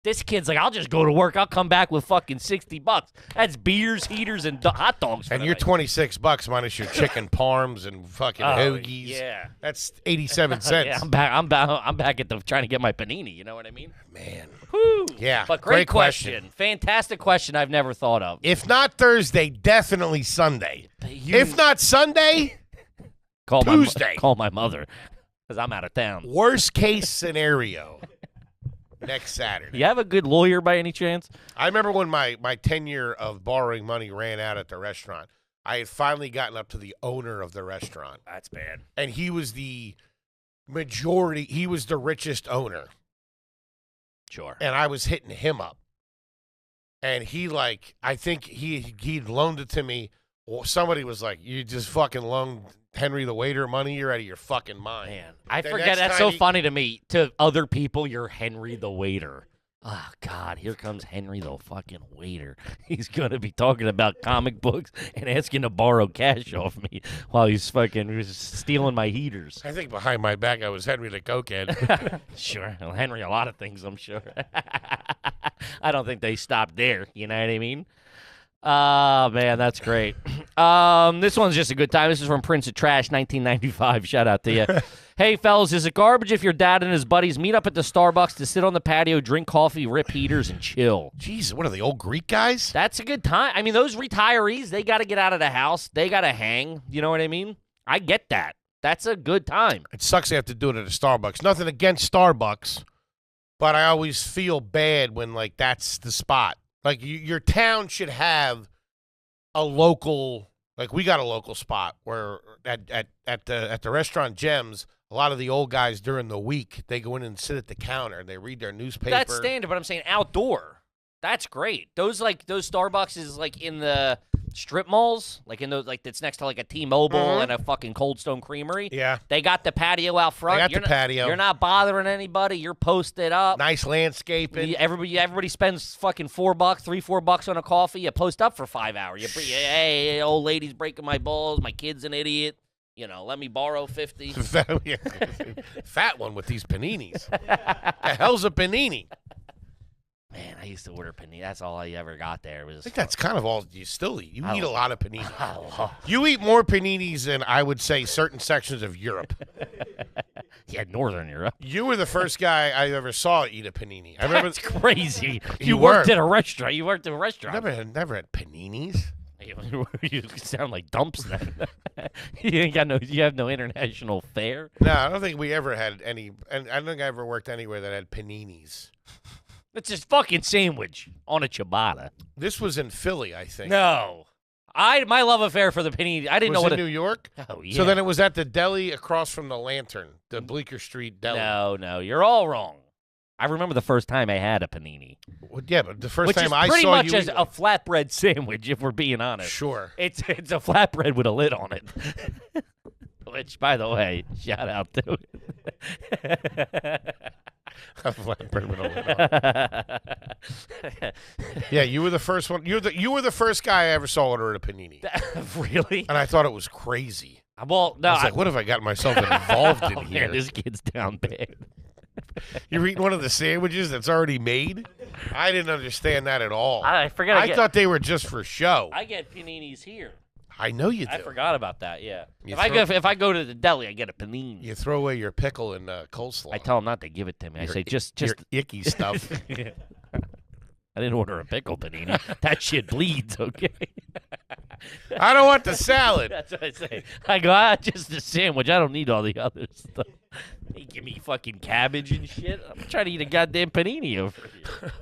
this kid's like, I'll just go to work. I'll come back with fucking $60. That's beers, heaters, and hot dogs. And you're $26 minus your chicken parms and fucking hoagies. Yeah, that's 87 cents. Yeah, I'm back at trying to get my panini. You know what I mean? Man. Whew. Yeah. But great question. Fantastic question. I've never thought of. If not Thursday, definitely Sunday. If not Sunday, Tuesday. Call my mother because I'm out of town. Worst case scenario. Next Saturday. You have a good lawyer by any chance? I remember when my tenure of borrowing money ran out at the restaurant. I had finally gotten up to the owner of the restaurant. That's bad. And he was the majority. He was the richest owner. Sure. And I was hitting him up. And he I think he'd loaned it to me. Or somebody was like, you just fucking loaned Henry the waiter money, you're out of your fucking mind. Man, I forget. That's so funny to me. To other people, you're Henry the waiter. Oh, God, here comes Henry the fucking waiter. He's going to be talking about comic books and asking to borrow cash off me while he's stealing my heaters. I think behind my back I was Henry the cokehead. Sure. Well, Henry, a lot of things, I'm sure. I don't think they stopped there. You know what I mean? Oh, man, that's great. This one's just a good time. This is from Prince of Trash, 1995. Shout out to you. Hey, fellas, is it garbage if your dad and his buddies meet up at the Starbucks to sit on the patio, drink coffee, rip heaters, and chill? Jeez, what are the old Greek guys? That's a good time. I mean, those retirees, they got to get out of the house. They got to hang. You know what I mean? I get that. That's a good time. It sucks they have to do it at a Starbucks. Nothing against Starbucks, but I always feel bad when, that's the spot. Like, your town should have a local, like we got a local spot where at the restaurant Gems, a lot of the old guys during the week, they go in and sit at the counter and they read their newspaper. That's standard, but I'm saying outdoor. That's great. Those Starbucks is like in the strip malls, like in those, like that's next to like a T-Mobile and a fucking Cold Stone Creamery. Yeah. They got the patio out front. They got the patio. You're not bothering anybody. You're posted up. Nice landscaping. Everybody spends fucking $4, $3-4 on a coffee. You post up for 5 hours. Hey, old lady's breaking my balls. My kid's an idiot. You know, let me borrow 50. Fat one with these paninis. The hell's a panini? Man, I used to order panini. That's all I ever got there. I think that's kind of all you still eat. You eat a lot of paninis. Oh. You eat more paninis than I would say certain sections of Europe. Yeah, Northern Europe. You were the first guy I ever saw eat a panini. I remember. That's crazy. You worked were. at a restaurant. You worked at a restaurant. Never had paninis. You sound like dumps then. You have no international fare. No, I don't think we ever had any. And I don't think I ever worked anywhere that had paninis. It's just fucking sandwich on a ciabatta. This was in Philly, I think. No. My love affair for the panini. I didn't know what in New York. Oh yeah. So then it was at the deli across from the Lantern, the Bleecker Street deli. No, you're all wrong. I remember the first time I had a panini. Well, yeah, but the first time I saw you, pretty much as a flatbread sandwich, if we're being honest. Sure. It's a flatbread with a lid on it. Which, by the way, shout out to it. A flatbread with a lid on. Yeah, you were the first one. You were the first guy I ever saw order a panini. Really? And I thought it was crazy. Well, no. I was like, what have I got myself involved in here? Man, this kid's down bad. You're eating one of the sandwiches that's already made? I didn't understand that at all. I forgot. I thought they were just for show. I get paninis here. I know you do. I forgot about that. Yeah. You If I go to the deli, I get a panini. You throw away your pickle and coleslaw. I tell them not to give it to me. I say just your icky stuff. I didn't order a pickle panini. That shit bleeds. Okay. I don't want the salad. That's what I say. I go, just a sandwich. I don't need all the other stuff. They give me fucking cabbage and shit. I'm trying to eat a goddamn panini over here.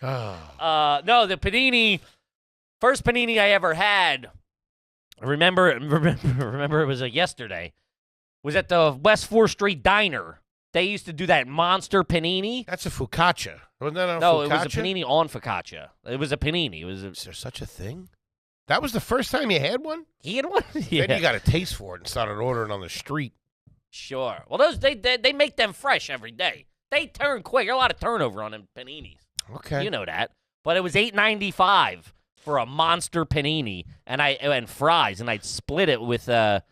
No, the panini. First panini I ever had. Remember it was yesterday. Was at the West 4th Street Diner. They used to do that monster panini. That's a focaccia. Wasn't that a No, focaccia? it was a panini on focaccia. It was a panini. Is there such a thing? That was the first time you had one? He had one? Yeah. Then you got a taste for it and started ordering on the street. Sure. Well, those they make them fresh every day. They turn quick. There's a lot of turnover on them paninis. Okay. You know that. But it was $8.95 for a monster panini and fries, and I'd split it with I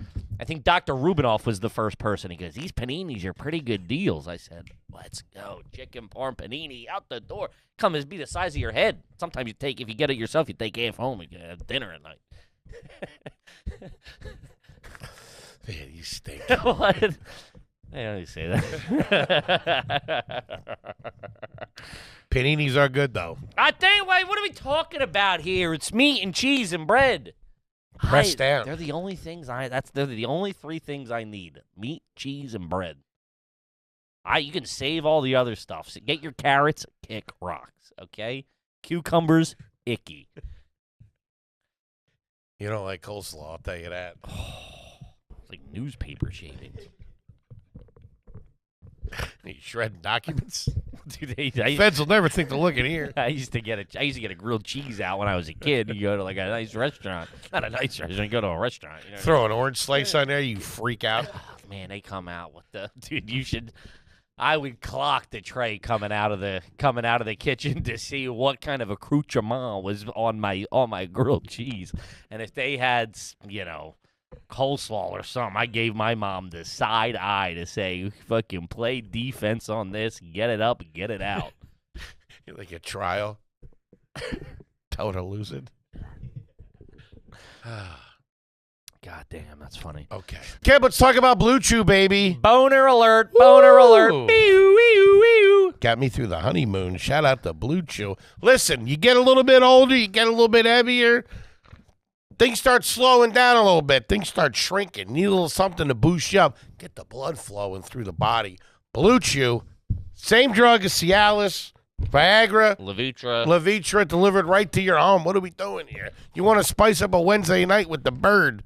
think Dr. Rubinoff was the first person. He goes, "These paninis are pretty good deals." I said, "Let's go, chicken parm panini out the door. Come as be the size of your head. Sometimes you take, if you get it yourself, you take half home and you have dinner at night." Man, you stink. What? I don't say that. Paninis are good, though. I think, what are we talking about here? It's meat and cheese and bread. Press down. They're the only things they're the only three things I need. Meat, cheese, and bread. You can save all the other stuff. So get your carrots, kick rocks, okay? Cucumbers, icky. You don't like coleslaw, I'll tell you that. It's like newspaper shavings. You shredding documents? Dude, Feds will never think to look in here. I used to get a grilled cheese out when I was a kid. You go to like a nice restaurant. Not a nice restaurant. You go to a restaurant. You know? Throw an orange slice on there, you freak out. Oh, man, they come out with the dude. You should. I would clock the tray coming out of the kitchen to see what kind of accoutrement was on my grilled cheese, and if they had coleslaw or something, I gave my mom the side eye to say, "Fucking play defense on this, get it up, get it out." Like a trial. Tell her to lose it. God damn, that's funny. Okay. Okay, let's talk about Blue Chew, baby. Boner alert, boner alert. Pew, pew, pew. Got me through the honeymoon. Shout out to Blue Chew. Listen, you get a little bit older, you get a little bit heavier, things start slowing down a little bit. Things start shrinking. Need a little something to boost you up. Get the blood flowing through the body. Blue Chew, same drug as Cialis, Viagra, Levitra. delivered right to your home. What are we doing here? You want to spice up a Wednesday night with the bird?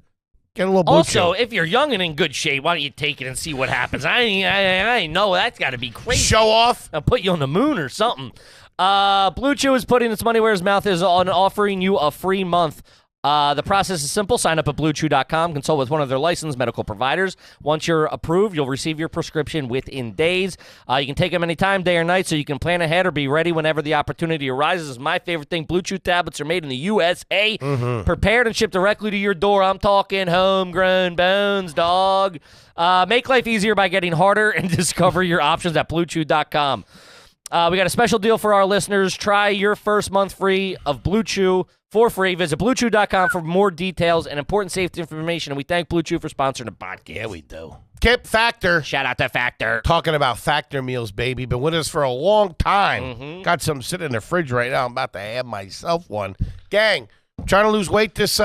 Get a little Blue Also, Chew. if you're young and in good shape, why don't you take it and see what happens? I know that's got to be crazy. Show off. I'll put you on the moon or something. Blue Chew is putting its money where his mouth is on offering you a free month. The process is simple. Sign up at BlueChew.com. Consult with one of their licensed medical providers. Once you're approved, you'll receive your prescription within days. You can take them anytime, day or night, so you can plan ahead or be ready whenever the opportunity arises. My favorite thing, Blue Chew tablets are made in the USA, prepared and shipped directly to your door. I'm talking homegrown bones, dog. Make life easier by getting harder and discover your options at BlueChew.com. We got a special deal for our listeners. Try your first month free of Blue Chew for free. Visit BlueChew.com for more details and important safety information. And we thank Blue Chew for sponsoring the podcast. Yeah, we do. Kip Factor. Shout out to Factor. Talking about Factor meals, baby. Been with us for a long time. Got some sitting in the fridge right now. I'm about to have myself one. Gang, trying to lose weight this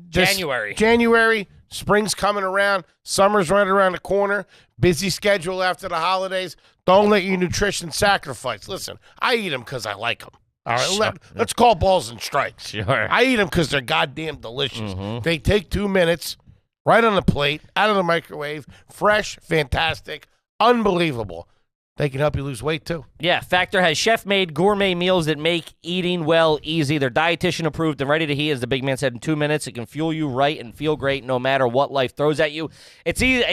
January. Spring's coming around. Summer's right around the corner. Busy schedule after the holidays. Don't let your nutrition sacrifice. Listen, I eat them because I like them. All right, let's call balls and strikes. Sure. I eat them because they're goddamn delicious. They take 2 minutes, right on the plate, out of the microwave, fresh, fantastic, unbelievable. They can help you lose weight, too. Yeah, Factor has chef-made gourmet meals that make eating well easy. They're dietitian approved and ready to heat, as the big man said, in 2 minutes. It can fuel you right and feel great no matter what life throws at you. It's easy.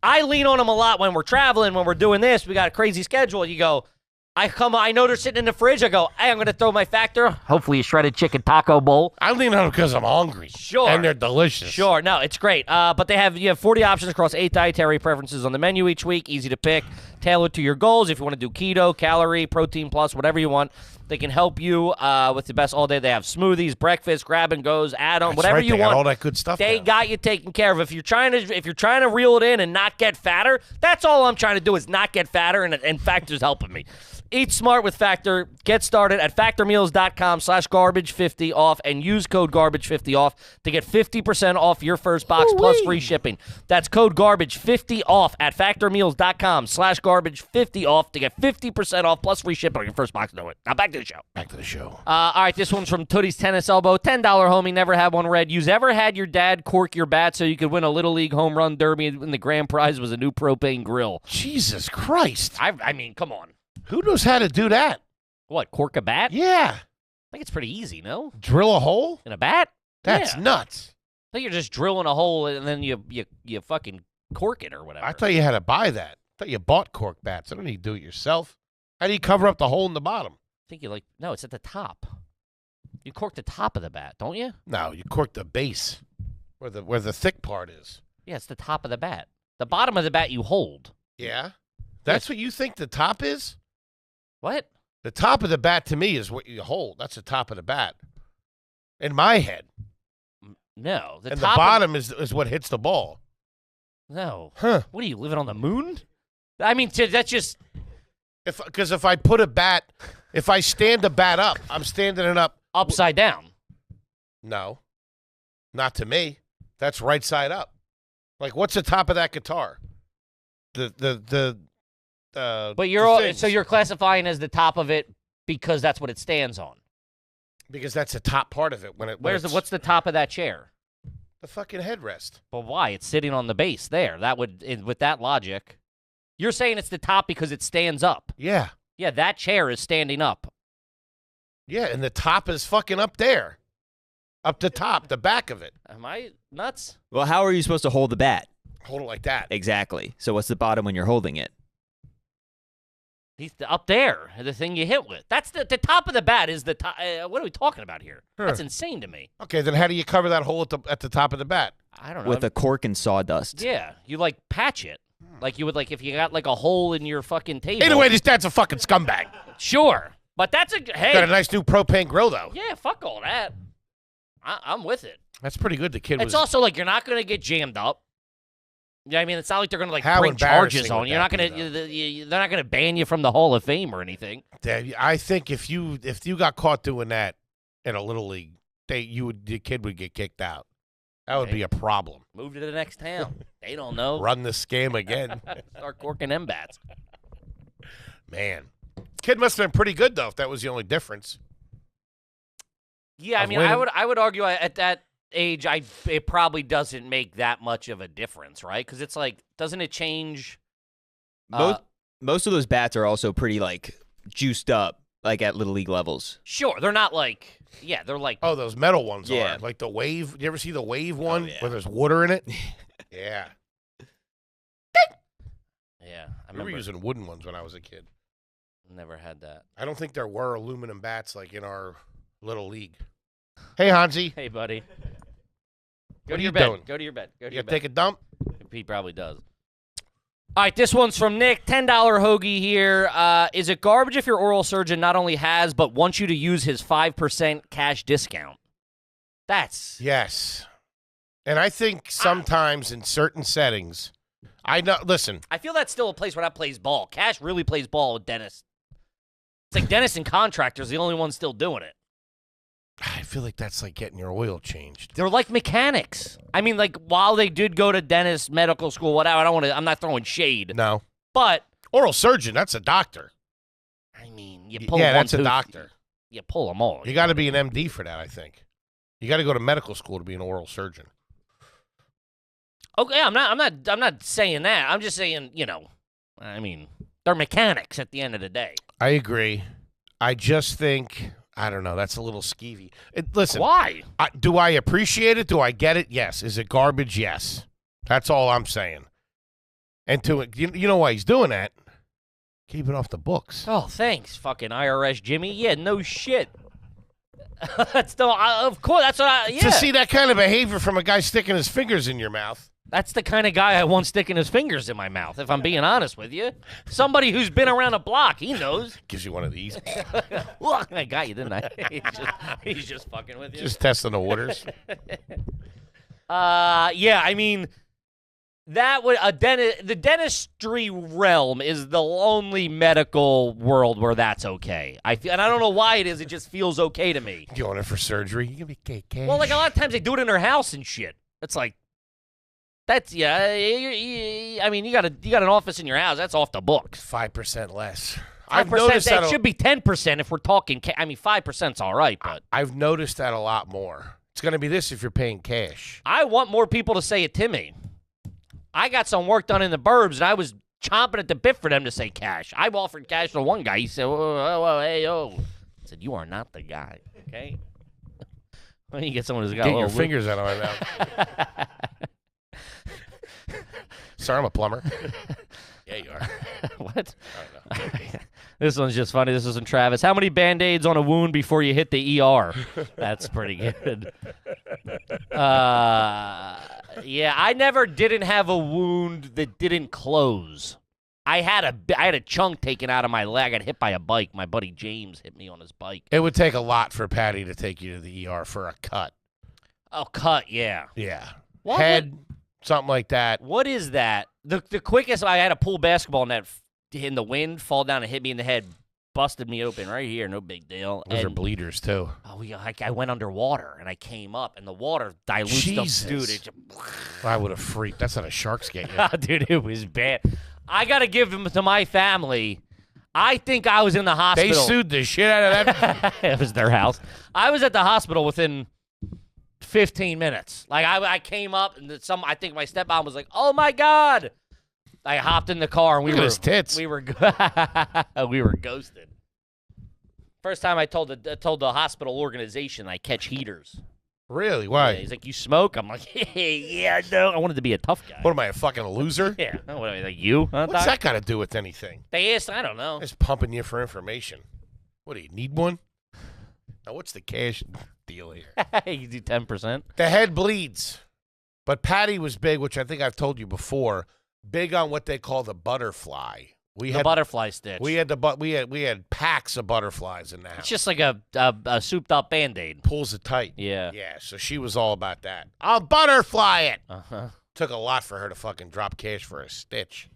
I lean on them a lot when we're traveling, when we're doing this. We got a crazy schedule. You go, I know they're sitting in the fridge. I go, hey, I'm going to throw my Factor, hopefully a shredded chicken taco bowl. I lean on them because I'm hungry. Sure. And they're delicious. Sure. No, it's great. But you have 40 options across 8 dietary preferences on the menu each week. Easy to pick. Tailored to your goals. If you want to do keto, calorie, protein plus, whatever you want, they can help you with the best all day. They have smoothies, breakfast, grab and goes, add-on, whatever you want. All that good stuff. They got you taken care of. If you're trying to reel it in and not get fatter, that's all I'm trying to do is not get fatter, and Factor's helping me. Eat smart with Factor. Get started at factormeals.com/garbage50 off and use code garbage50 off to get 50% off your first box plus free shipping. That's code garbage50 off at factormeals.com/garbage50 off to get 50% off plus free shipping on your first box. Know it. Now back to the show. All right, this one's from Tootie's Tennis Elbow. $10 homie, never had one red. You've ever had your dad cork your bat so you could win a Little League home run derby and the grand prize was a new propane grill? Jesus Christ. I mean, come on. Who knows how to do that? What, cork a bat? Yeah. I think it's pretty easy, no? Drill a hole? In a bat? That's nuts. I think you're just drilling a hole and then you fucking cork it or whatever. I thought you had to buy that. I thought you bought cork bats. I don't need to do it yourself. How do you cover up the hole in the bottom? I think no, it's at the top. You cork the top of the bat, don't you? No, you cork the base where the thick part is. Yeah, it's the top of the bat. The bottom of the bat you hold. Yeah? That's what you think the top is? What? The top of the bat to me is what you hold. That's the top of the bat. In my head. No. The bottom is what hits the ball. No. Huh. What are you, living on the moon? I mean, that's just... Because if I put a bat, if I stand the bat up, I'm standing it up. Upside down. No. Not to me. That's right side up. Like, what's the top of that guitar? But you're classifying as the top of it because that's what it stands on. Because that's the top part of it. What's the top of that chair? The fucking headrest. But why? It's sitting on the base there. With that logic, you're saying it's the top because it stands up. Yeah. Yeah, that chair is standing up. Yeah, and the top is fucking up there. Up the top, the back of it. Am I nuts? Well, how are you supposed to hold the bat? Hold it like that. Exactly. So what's the bottom when you're holding it? He's up there, the thing you hit with. That's the top of the bat is the top. What are we talking about here? That's insane to me. Okay, then how do you cover that hole at the top of the bat? I don't know. With a cork and sawdust. Yeah, you patch it. Like you would if you got a hole in your fucking table. Either way, this dad's a fucking scumbag. Sure, but that's hey. Got a nice new propane grill though. Yeah, fuck all that. I'm with it. That's pretty good. The kid. It's also you're not gonna get jammed up. Yeah, I mean, it's not like they're going to bring embarrassing charges on you. You're not going to. They're not going to ban you from the Hall of Fame or anything. Dad, I think if you got caught doing that in a Little League, the kid would get kicked out. That would be a problem. Move to the next town. They don't know. Run the scam again. Start corking them bats. Man, Kid must have been pretty good, though, if that was the only difference. Yeah, I mean, I would argue at that age, it probably doesn't make that much of a difference, right? Because it's like, doesn't it change? Most of those bats are also pretty like juiced up, like at Little League levels. Sure, they're not like, yeah, they're like. Oh, those metal ones Yeah. are. Like the wave. You ever see the wave one yeah. where there's water in it? Yeah. Yeah, I We were remember using wooden ones when I was a kid. never had that. I don't think there were aluminum bats like in our Little League. Hey, Hansi. Hey, buddy. What are to you your bed. doing? Go to your bed. Go to You your gotta take bed. a dump? He probably does. All right, this one's from Nick. $10 hoagie here. Is it garbage if your oral surgeon not only has but wants you to use his 5% cash discount? That's Yes. And I think sometimes in certain settings, I know. Listen, I feel that's still a place where that plays ball. Cash really plays ball with dentists. It's like dentists and contractors, the only ones still doing it. I feel like that's like getting your oil changed. They're like mechanics. I mean, like, while they did go to dentist, medical school, whatever, I'm not throwing shade. No. But, Oral surgeon, that's a doctor. I mean, you pull Yeah, one that's a tooth, doctor. You pull them all. You got to be an MD for that, I think. You got to go to medical school to be an oral surgeon. Okay, I'm not saying that. I'm just saying, I mean, they're mechanics at the end of the day. I agree. I just think, I don't know, that's a little skeevy. Listen, Why? do I appreciate it? Do I get it? Yes. Is it garbage? Yes. That's all I'm saying. And you know why he's doing that? Keep it off the books. Oh, thanks, fucking IRS Jimmy. Yeah, no shit. Of course, that's what yeah. To see that kind of behavior from a guy sticking his fingers in your mouth. That's the kind of guy I want sticking his fingers in my mouth, if I'm being honest with you. Somebody who's been around a block, he knows. Gives you one of these. Look, I got you, didn't I? He's just fucking with you. Just testing the waters. Yeah, I mean, that would the dentistry realm is the only medical world where that's okay. And I don't know why it is. It just feels okay to me. Going in for surgery, you can be cash. Well, like a lot of times they do it in their house and shit. It's like, that's I mean, you got an office in your house. That's off the books. 5% less. 5%. I've noticed that that should be 10% if we're talking. I mean, 5%'s all right, but I've noticed that a lot more. It's going to be this if you're paying cash. I want more people to say it to me. I got some work done in the burbs, and I was chomping at the bit for them to say cash. I offered cash to one guy. He said, "Whoa, hey, yo." I said, "You are not the guy, okay?" When you get someone who's got Get a your little fingers out of my mouth. Sorry, I'm a plumber. Yeah, you are. What? I don't know. This one's just funny. This is from Travis. How many Band-Aids on a wound before you hit the ER? That's pretty good. Yeah, I never didn't have a wound that didn't close. I had a chunk taken out of my leg. I got hit by a bike. My buddy James hit me on his bike. It would take a lot for Patty to take you to the ER for a cut. Oh, cut, yeah. Yeah. What? Head, something like that. What is that? The quickest, I had a pool basketball net in the wind, fall down and hit me in the head, busted me open right here, no big deal. Those are bleeders, too. Oh, yeah, I went underwater, and I came up, and the water dilutes Jesus. the dude. It just, I would have freaked. That's how the sharks get you. dude, it was bad. I got to give them to my family. I think I was in the They hospital. sued the shit out of that. It was their house. I was at the hospital within 15 minutes. Like, I came up, and I think my stepmom was like, "Oh, my God." I hopped in the car, and we Look at were his tits. we were ghosted. First time I told the hospital organization I catch heaters. Really? Why? Yeah, he's like, "You smoke?" I'm like, "Yeah, no." I wanted to be a tough guy. What am I, a fucking loser? Yeah. What am I, like you? Huh, What's doc? that got to do with anything? They asked. I don't know. Just pumping you for information. What, do you need one? Now, what's the cash deal here? You do 10%. The head bleeds. But Patty was big, which I think I've told you before, big on what they call the butterfly. We The had butterfly stitch. we had packs of butterflies in the house. It's just like a souped up Band-Aid. Pulls it tight. Yeah. Yeah, so she was all about that. I'll butterfly it. Uh-huh. Took a lot for her to fucking drop cash for a stitch.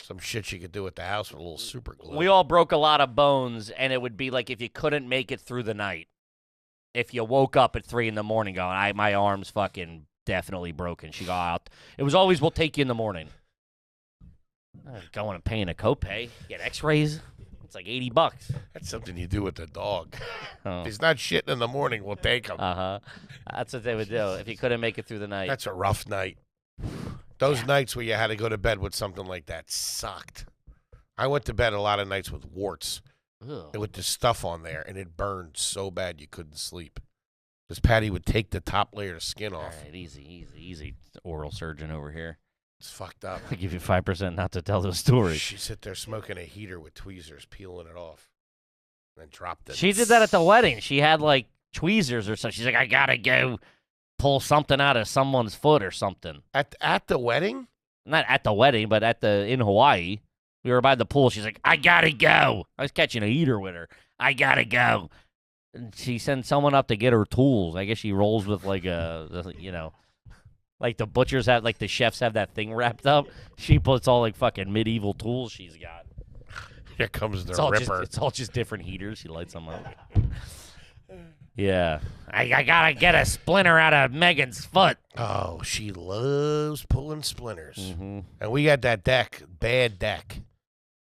Some shit she could do at the house with a little super glue. We all broke a lot of bones, and it would be like if you couldn't make it through the night. If you woke up at 3 in the morning going, my arm's fucking definitely broken. She go out. It was always, "We'll take you in the morning." Going and paying a copay. Get x-rays. It's like $80. That's something you do with the dog. Oh. If he's not shitting in the morning, we'll take him. That's what they would do if you couldn't make it through the night. That's a rough night. Those nights where you had to go to bed with something like that sucked. I went to bed a lot of nights with warts. Ugh. With the stuff on there, and it burned so bad you couldn't sleep. Because Patty would take the top layer of skin off. All right, easy. Oral surgeon over here. It's fucked up. I give you 5% not to tell those stories. She sit there smoking a heater with tweezers, peeling it off, and then dropped it. She did that at the wedding. She had like tweezers or something. She's like, I gotta go pull something out of someone's foot or something. At the wedding? Not at the wedding, but in Hawaii. We were by the pool. She's like, I gotta go. I was catching a heater with her. I gotta go. And she sends someone up to get her tools. I guess she rolls with like like the butchers have, like the chefs have that thing wrapped up. She puts all like fucking medieval tools she's got. Here comes the Ripper. It's all just different heaters. She lights them up. Yeah. I gotta get a splinter out of Megan's foot. Oh, she loves pulling splinters. Mm-hmm. And we got that deck. Bad deck.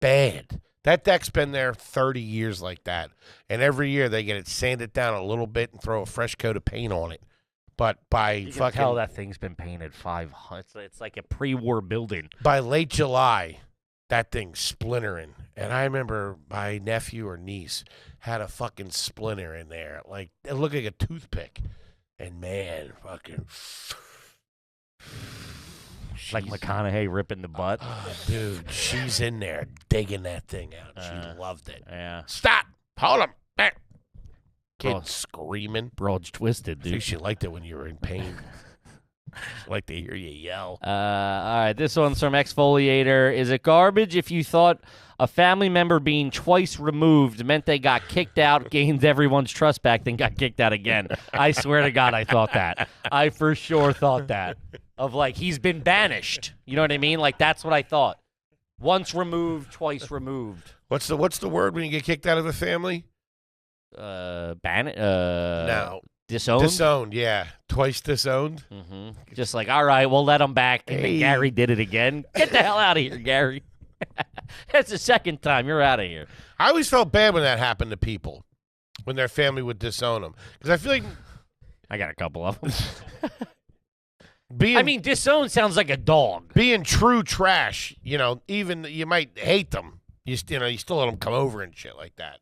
Bad. That deck's been there 30 years like that. And every year they get it sanded down a little bit and throw a fresh coat of paint on it. But by you fucking... can tell that thing's been painted 500. It's like a pre-war building. By late July, that thing's splintering. And I remember my nephew or niece had a fucking splinter in there. Like, it looked like a toothpick. And man, fucking... Like McConaughey ripping the butt. Oh, dude, she's in there digging that thing out. She loved it. Yeah. Stop! Hold him! Kid screaming. Broad's twisted, I dude. think she liked it when you were in pain. She liked to hear you yell. All right, this one's from Exfoliator. Is it garbage if you thought a family member being twice removed meant they got kicked out, gained everyone's trust back, then got kicked out again? I swear to God, I thought that. I for sure thought that. Of like, he's been banished. You know what I mean? Like, that's what I thought. Once removed, twice removed. What's the word when you get kicked out of a family? No. Disowned? Disowned, yeah. Twice disowned. Mm-hmm. Just like, all right, we'll let him back. And then Gary did it again. Get the hell out of here, Gary. That's the second time. You're out of here. I always felt bad when that happened to people, when their family would disown them. Because I feel like... I got a couple of them. Disown sounds like a dog. Being true trash, even you might hate them. You still let them come over and shit like that.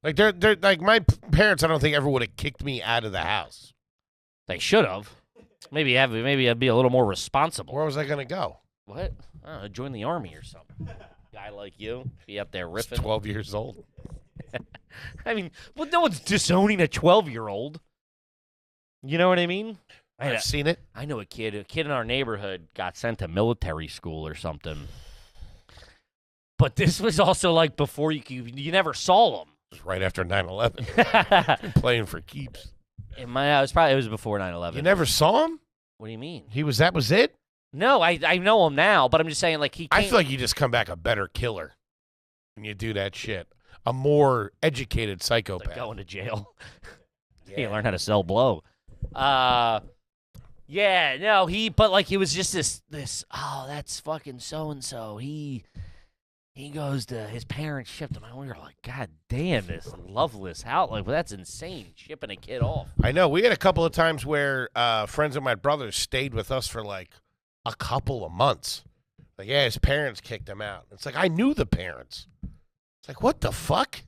Like they're like my parents. I don't think ever would have kicked me out of the house. They should have. Maybe I'd be a little more responsible. Where was I gonna go? What? I don't know, join the army or something. Guy like you, be up there riffing. 12 years old. I mean, well, no one's disowning a 12-year-old. You know what I mean? I've seen it. I know a kid in our neighborhood got sent to military school or something. But this was also like before you never saw him. It was right after 9/11. Playing for keeps. It was before 9/11. You never saw him? What do you mean? That was it? No, I know him now, but I'm just saying like I feel like you just come back a better killer when you do that shit. A more educated psychopath. Like going to jail. Yeah. You learn how to sell blow. Yeah, no, but like it was just this oh, that's fucking so and so. He goes to his parents shipped him. We were like, God damn, this loveless house. Like, well, that's insane, shipping a kid off. I know. We had a couple of times where friends of my brother's stayed with us for like a couple of months. Like, yeah, his parents kicked him out. It's like, I knew the parents. It's like, what the fuck?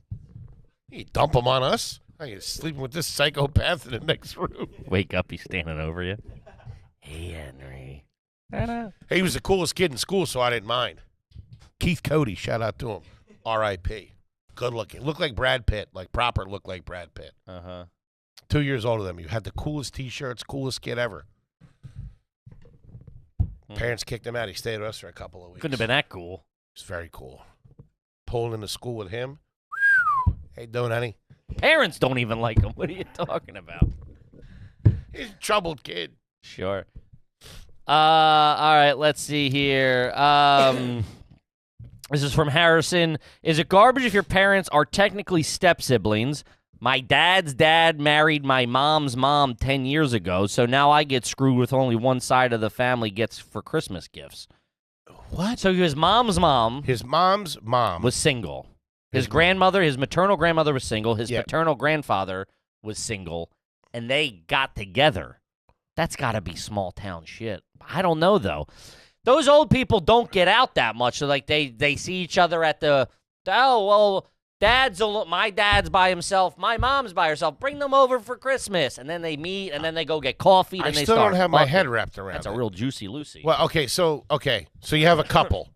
You dump him on us? You're sleeping with this psychopath in the next room. Wake up, he's standing over you. Hey, Henry. Hey, he was the coolest kid in school, so I didn't mind. Keith Cody, shout out to him. R.I.P. Good looking. Looked like Brad Pitt. Like proper looked like Brad Pitt. 2 years older than me. Had the coolest T-shirts, coolest kid ever. Parents kicked him out. He stayed with us for a couple of weeks. Couldn't have been that cool. It's very cool. Pulling into school with him. Hey, doing, honey? Parents don't even like him. What are you talking about? He's a troubled kid. Sure. All right, let's see here. This is from Harrison. Is it garbage if your parents are technically step-siblings? My dad's dad married my mom's mom 10 years ago, so now I get screwed with only one side of the family gets for Christmas gifts. What? So his mom's mom His mom's mom was single. His grandmother, his maternal grandmother was single. His Yep. paternal grandfather was single, and they got together. That's got to be small town shit. I don't know though. Those old people don't get out that much. So like they see each other at the my dad's by himself, my mom's by herself. Bring them over for Christmas, and then they meet, and then they go get coffee. I And they still start don't have my fucking. head wrapped around That's it. a real juicy Lucy. Well, okay, so you have a couple,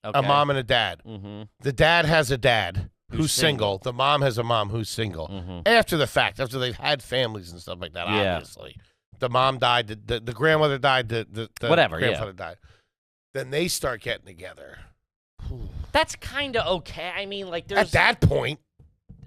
okay. a mom and a dad. Mm-hmm. The dad has a dad who's Who's single. single. The mom has a mom who's single. Mm-hmm. After the fact, after they've had families and stuff like that, Yeah. obviously. The mom died, the grandmother died, the Whatever, yeah. grandfather died. Then they start getting together. That's kind of okay. I mean, like, there's. At that point,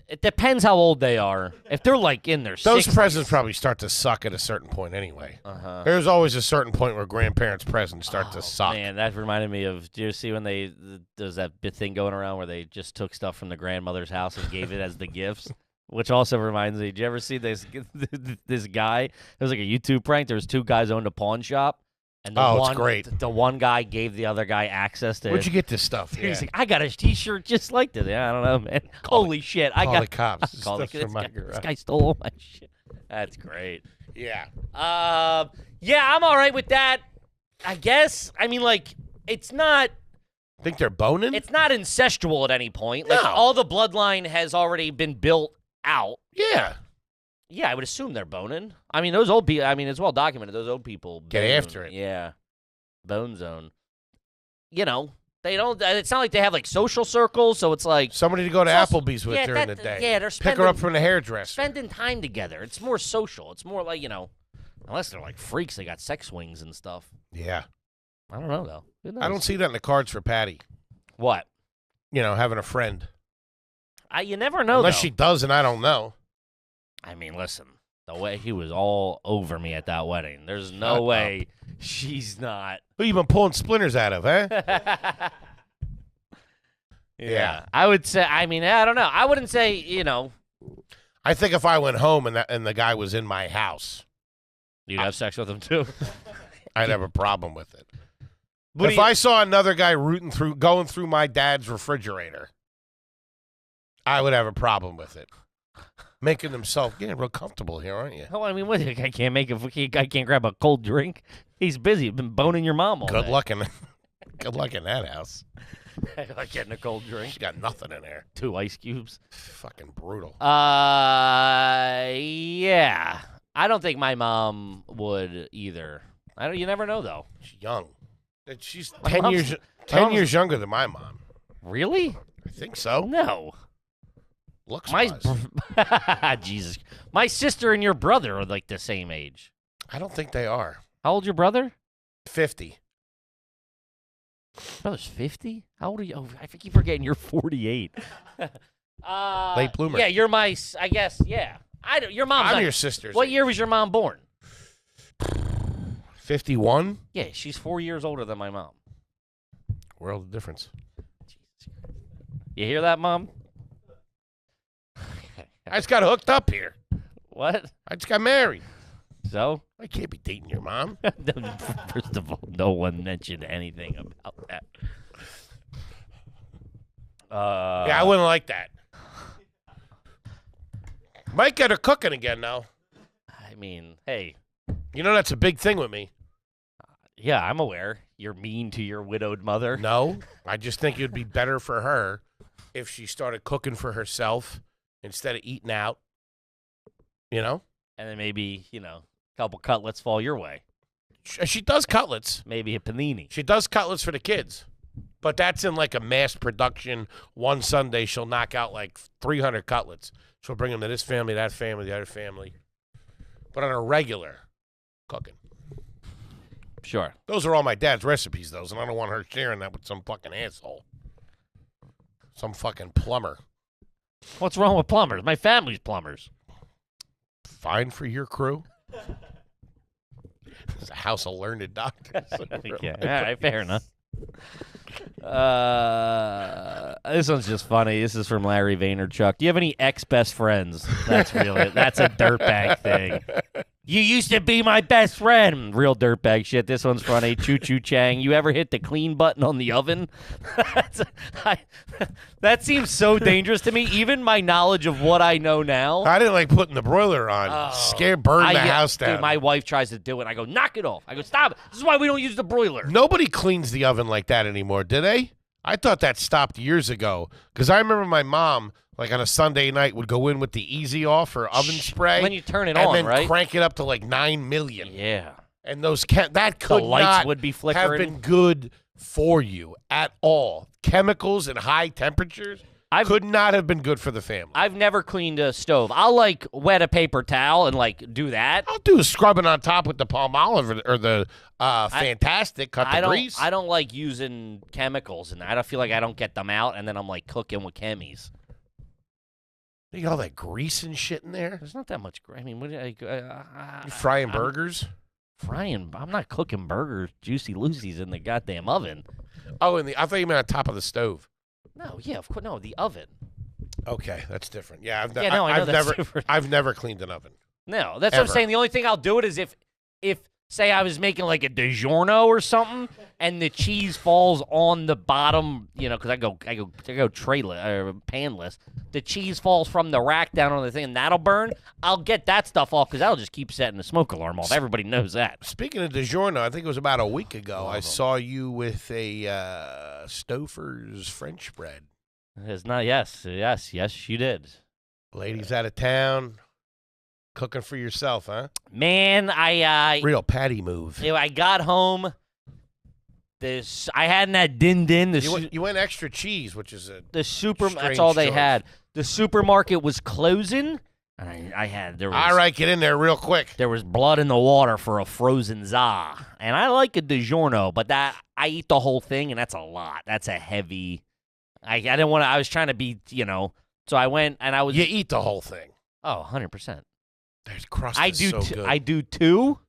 It depends how old they are. If they're like in their those 60s. presents probably start to suck at a certain point anyway. Uh-huh. There's always a certain point where grandparents' presents start to suck. Man, that reminded me of. Do you see when there's that bit thing going around where they just took stuff from the grandmother's house and gave it as the gifts? Which also reminds me. Did you ever see this guy? It was like a YouTube prank. There was two guys owned a pawn shop, and it's great. The one guy gave the other guy access to. Where'd you get this stuff? He's like, I got a T-shirt just like this. Yeah, I don't know, man. Holy shit! I Call got the cops. Call the, Stuff's from my this garage. guy stole all my shit. That's great. Yeah. Yeah, I'm all right with that. I guess. I mean, like, it's not Think they're boning? incestual at any point. Like, No. all the bloodline has already been built out. Yeah. Yeah, I would assume they're boning. I mean, those old people. I mean, it's well documented. Those old people Get bone. after it. Yeah, bone zone. You know, they don't. It's not like they have like social circles. So it's like Somebody to go to It's also- Applebee's with yeah, during the that- day. yeah, they're Pick her up spending- from the hairdresser. spending time together. It's more social. It's more like, unless they're like freaks, they got sex swings and stuff. Yeah. I don't know though. Who knows? I don't see that in the cards for Patty. What. Having a friend. You never know. Unless though. she does and I don't know. I mean, listen. The way he was all over me at that wedding. There's no Shut way she's not. Who you been pulling splinters out of, eh? Yeah. I would say. I mean, I don't know. I wouldn't say. I think if I went home and the guy was in my house, You'd have sex with him too. I'd have a problem with it. What If I saw another guy going through my dad's refrigerator, I would have a problem with it. Making himself getting real comfortable here, aren't you? Oh, I mean, what? I can't make I can't grab a cold drink. He's busy. Been boning your mom all Good day. luck in that house. Like getting a cold drink. She got nothing in there. 2 ice cubes. Fucking brutal. Yeah. I don't think my mom would either. You never know though. She's young. She's My 10 mom's- years my mom's- years younger than my mom. Really? I think so. No. Looks My wise. Jesus. My sister and your brother are like the same age. I don't think they are. How old's your brother? 50. Brother's 50? How old are you? Oh, I keep forgetting you're 48. Late bloomer. Yeah, you're my. I guess. Yeah. Your mom's. I'm not- your sister's What age. year was your mom born? 51? Yeah, she's 4 years older than my mom. World of difference. You hear that, Mom? I just got hooked up here. What? I just got married. So? I can't be dating your mom. First of all, no one mentioned anything about that. Yeah, I wouldn't like that. Might get her cooking again now. I mean, hey, You know that's a big thing with me. yeah, I'm aware. You're mean to your widowed mother. No, I just think it'd be better for her if she started cooking for herself instead of eating out. You know? And then maybe, a couple cutlets fall your way. She does cutlets. Maybe a panini. She does cutlets for the kids. But that's in like a mass production. One Sunday, she'll knock out like 300 cutlets. She'll bring them to this family, that family, the other family. But on a regular, cooking. Sure. Those are all my dad's recipes, those, and I don't want her sharing that with some fucking asshole. Some fucking plumber. What's wrong with plumbers? My family's plumbers. Fine for your crew. It's a house of learned doctors. Yeah, all right, fair enough. This one's just funny. This is from Larry Vaynerchuk. Do you have any ex-best friends? That's a dirtbag thing. You used to be my best friend. Real dirtbag shit. This one's funny. Choo choo chang. You ever hit the clean button on the oven? That seems so dangerous to me. Even my knowledge of what I know now. I didn't like putting the broiler on. Burn the house down. Dude, my wife tries to do it. I go, knock it off. I go, stop it. This is why we don't use the broiler. Nobody cleans the oven like that anymore, do they? I thought that stopped years ago. Because I remember my mom, like on a Sunday night, would go in with the Easy Off or oven spray. When you turn it and on, then right? Crank it up to like 9 million. Yeah. And those that could lights not would be have flickering. been good for you at all. Chemicals and high temperatures could not have been good for the family. I've never cleaned a stove. I'll like wet a paper towel and like do that. I'll do scrubbing on top with the Palm Olive or the Fantastic. Cut the grease. I don't like using chemicals, and I don't feel like I don't get them out, and then I'm like cooking with chemis. You got all that grease and shit in there. There's not that much. I mean, what? You frying burgers? I'm not cooking burgers. Juicy Lucy's in the goddamn oven. Oh, I thought you meant on top of the stove. No, yeah, of course, no, the oven. Okay, that's different. Yeah, I know that's different. I've never cleaned an oven. No, that's what I'm saying. The only thing I'll do it is if say I was making like a DiGiorno or something, and the cheese falls on the bottom, because I go trayless or panless. The cheese falls from the rack down on the thing, and that'll burn. I'll get that stuff off because that'll just keep setting the smoke alarm off. Everybody knows that. Speaking of DiGiorno, I think it was about a week ago. I saw you with a Stouffer's French bread. It's not. Yes, you did. Ladies out of town. Cooking for yourself, huh? Man, real patty move. I got home. I hadn't had din. You went extra cheese, which is that's all they had. The supermarket was closing, and all right, get in there real quick. There was blood in the water for a frozen za, and I like a DiGiorno, but I eat the whole thing, and that's a lot. That's a heavy. I didn't want to. I was trying to be, So I went and I was. You eat the whole thing. Oh, 100%. There's crust. I do two.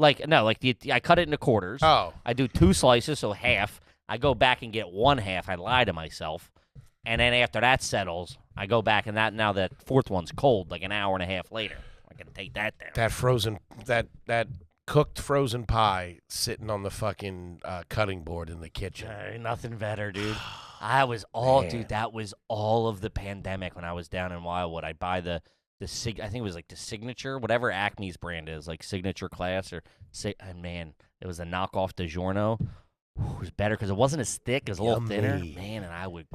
I cut it into quarters. Oh. I do 2 slices, so half. I go back and get 1 half. I lie to myself. And then after that settles, I go back and now that fourth one's cold, like an hour and a half later. I can take that down. That cooked frozen pie sitting on the fucking cutting board in the kitchen. Nothing better, dude. That was all of the pandemic when I was down in Wildwood. I buy I think it was like the Signature, whatever Acme's brand is, like Signature Class and man, it was a knockoff DiGiorno. It was better because it wasn't as thick, it was a little thinner. Man, and I would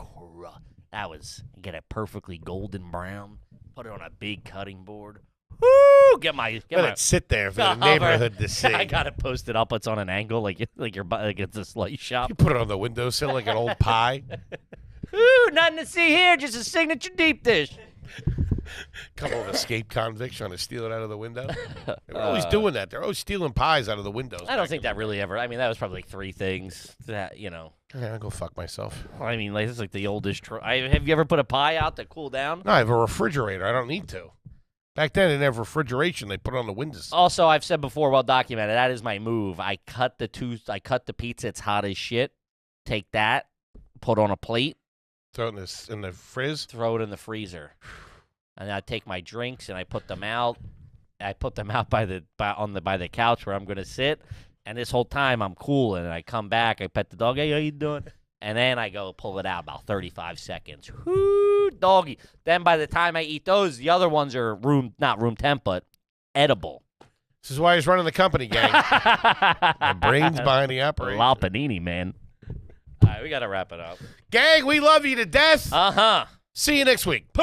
get it perfectly golden brown, put it on a big cutting board. Woo! Let it sit there for the neighborhood to see. I got it posted up. It's on an angle, like it's a slice shop. You put it on the windowsill like an old pie. Ooh, nothing to see here, just a signature deep dish. Couple of escaped convicts trying to steal it out of the window. They're always doing that. They're always stealing pies out of the windows. I don't think that really ever. I mean, that was probably like 3 things that Yeah, I'll go fuck myself. I mean, like, it's like the oldest. Have you ever put a pie out to cool down? No, I have a refrigerator. I don't need to. Back then, they didn't have refrigeration. They put it on the windows. Also, I've said before, well documented. That is my move. I cut the pizza. It's hot as shit. Take that, put on a plate. Throw it in the frizz. Throw it in the freezer. And I take my drinks and I put them out. I put them out by the couch where I'm gonna sit. And this whole time I'm cool. And I come back. I pet the dog. Hey, how you doing? And then I go pull it out about 35 seconds. Whoo, doggy. Then by the time I eat those, the other ones are not room temp, but edible. This is why he's running the company, gang. My brain's behind the operation. La Panini, man. All right, we got to wrap it up. Gang, we love you to death. Uh-huh. See you next week.